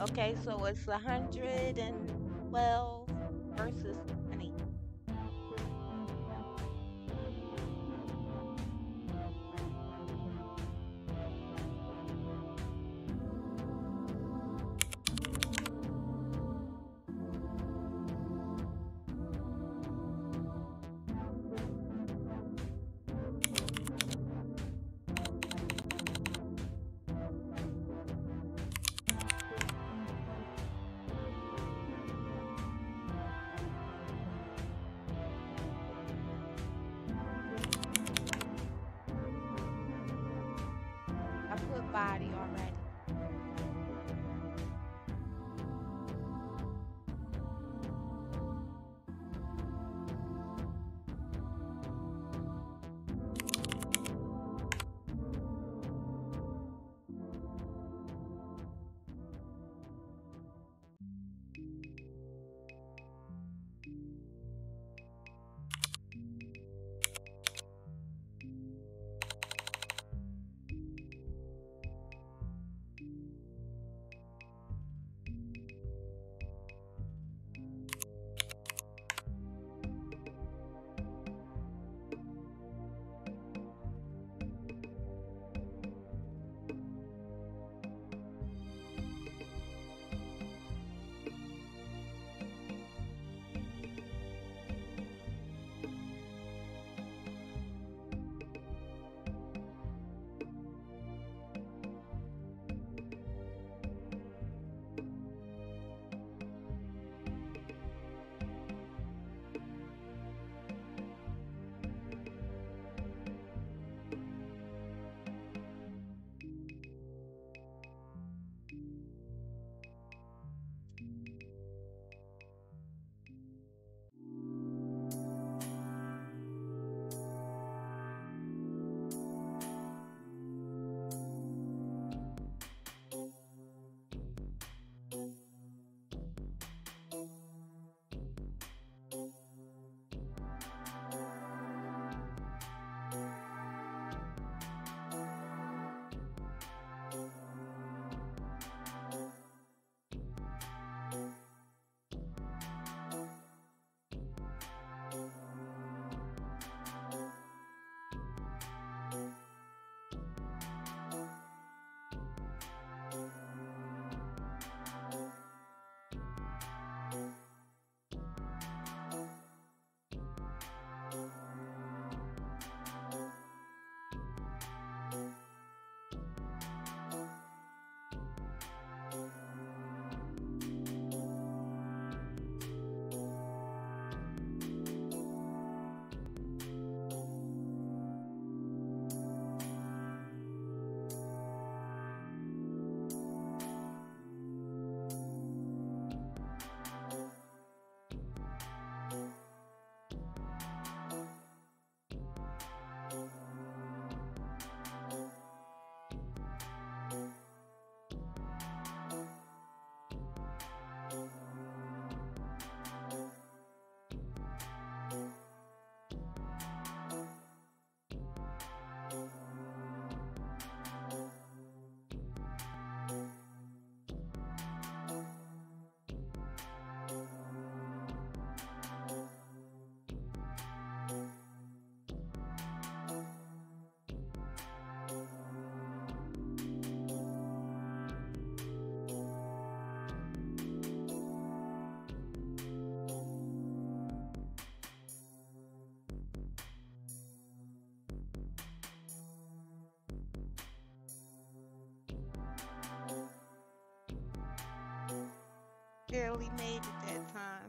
Okay, so it's 112 versus 20. body already. Barely made it that time.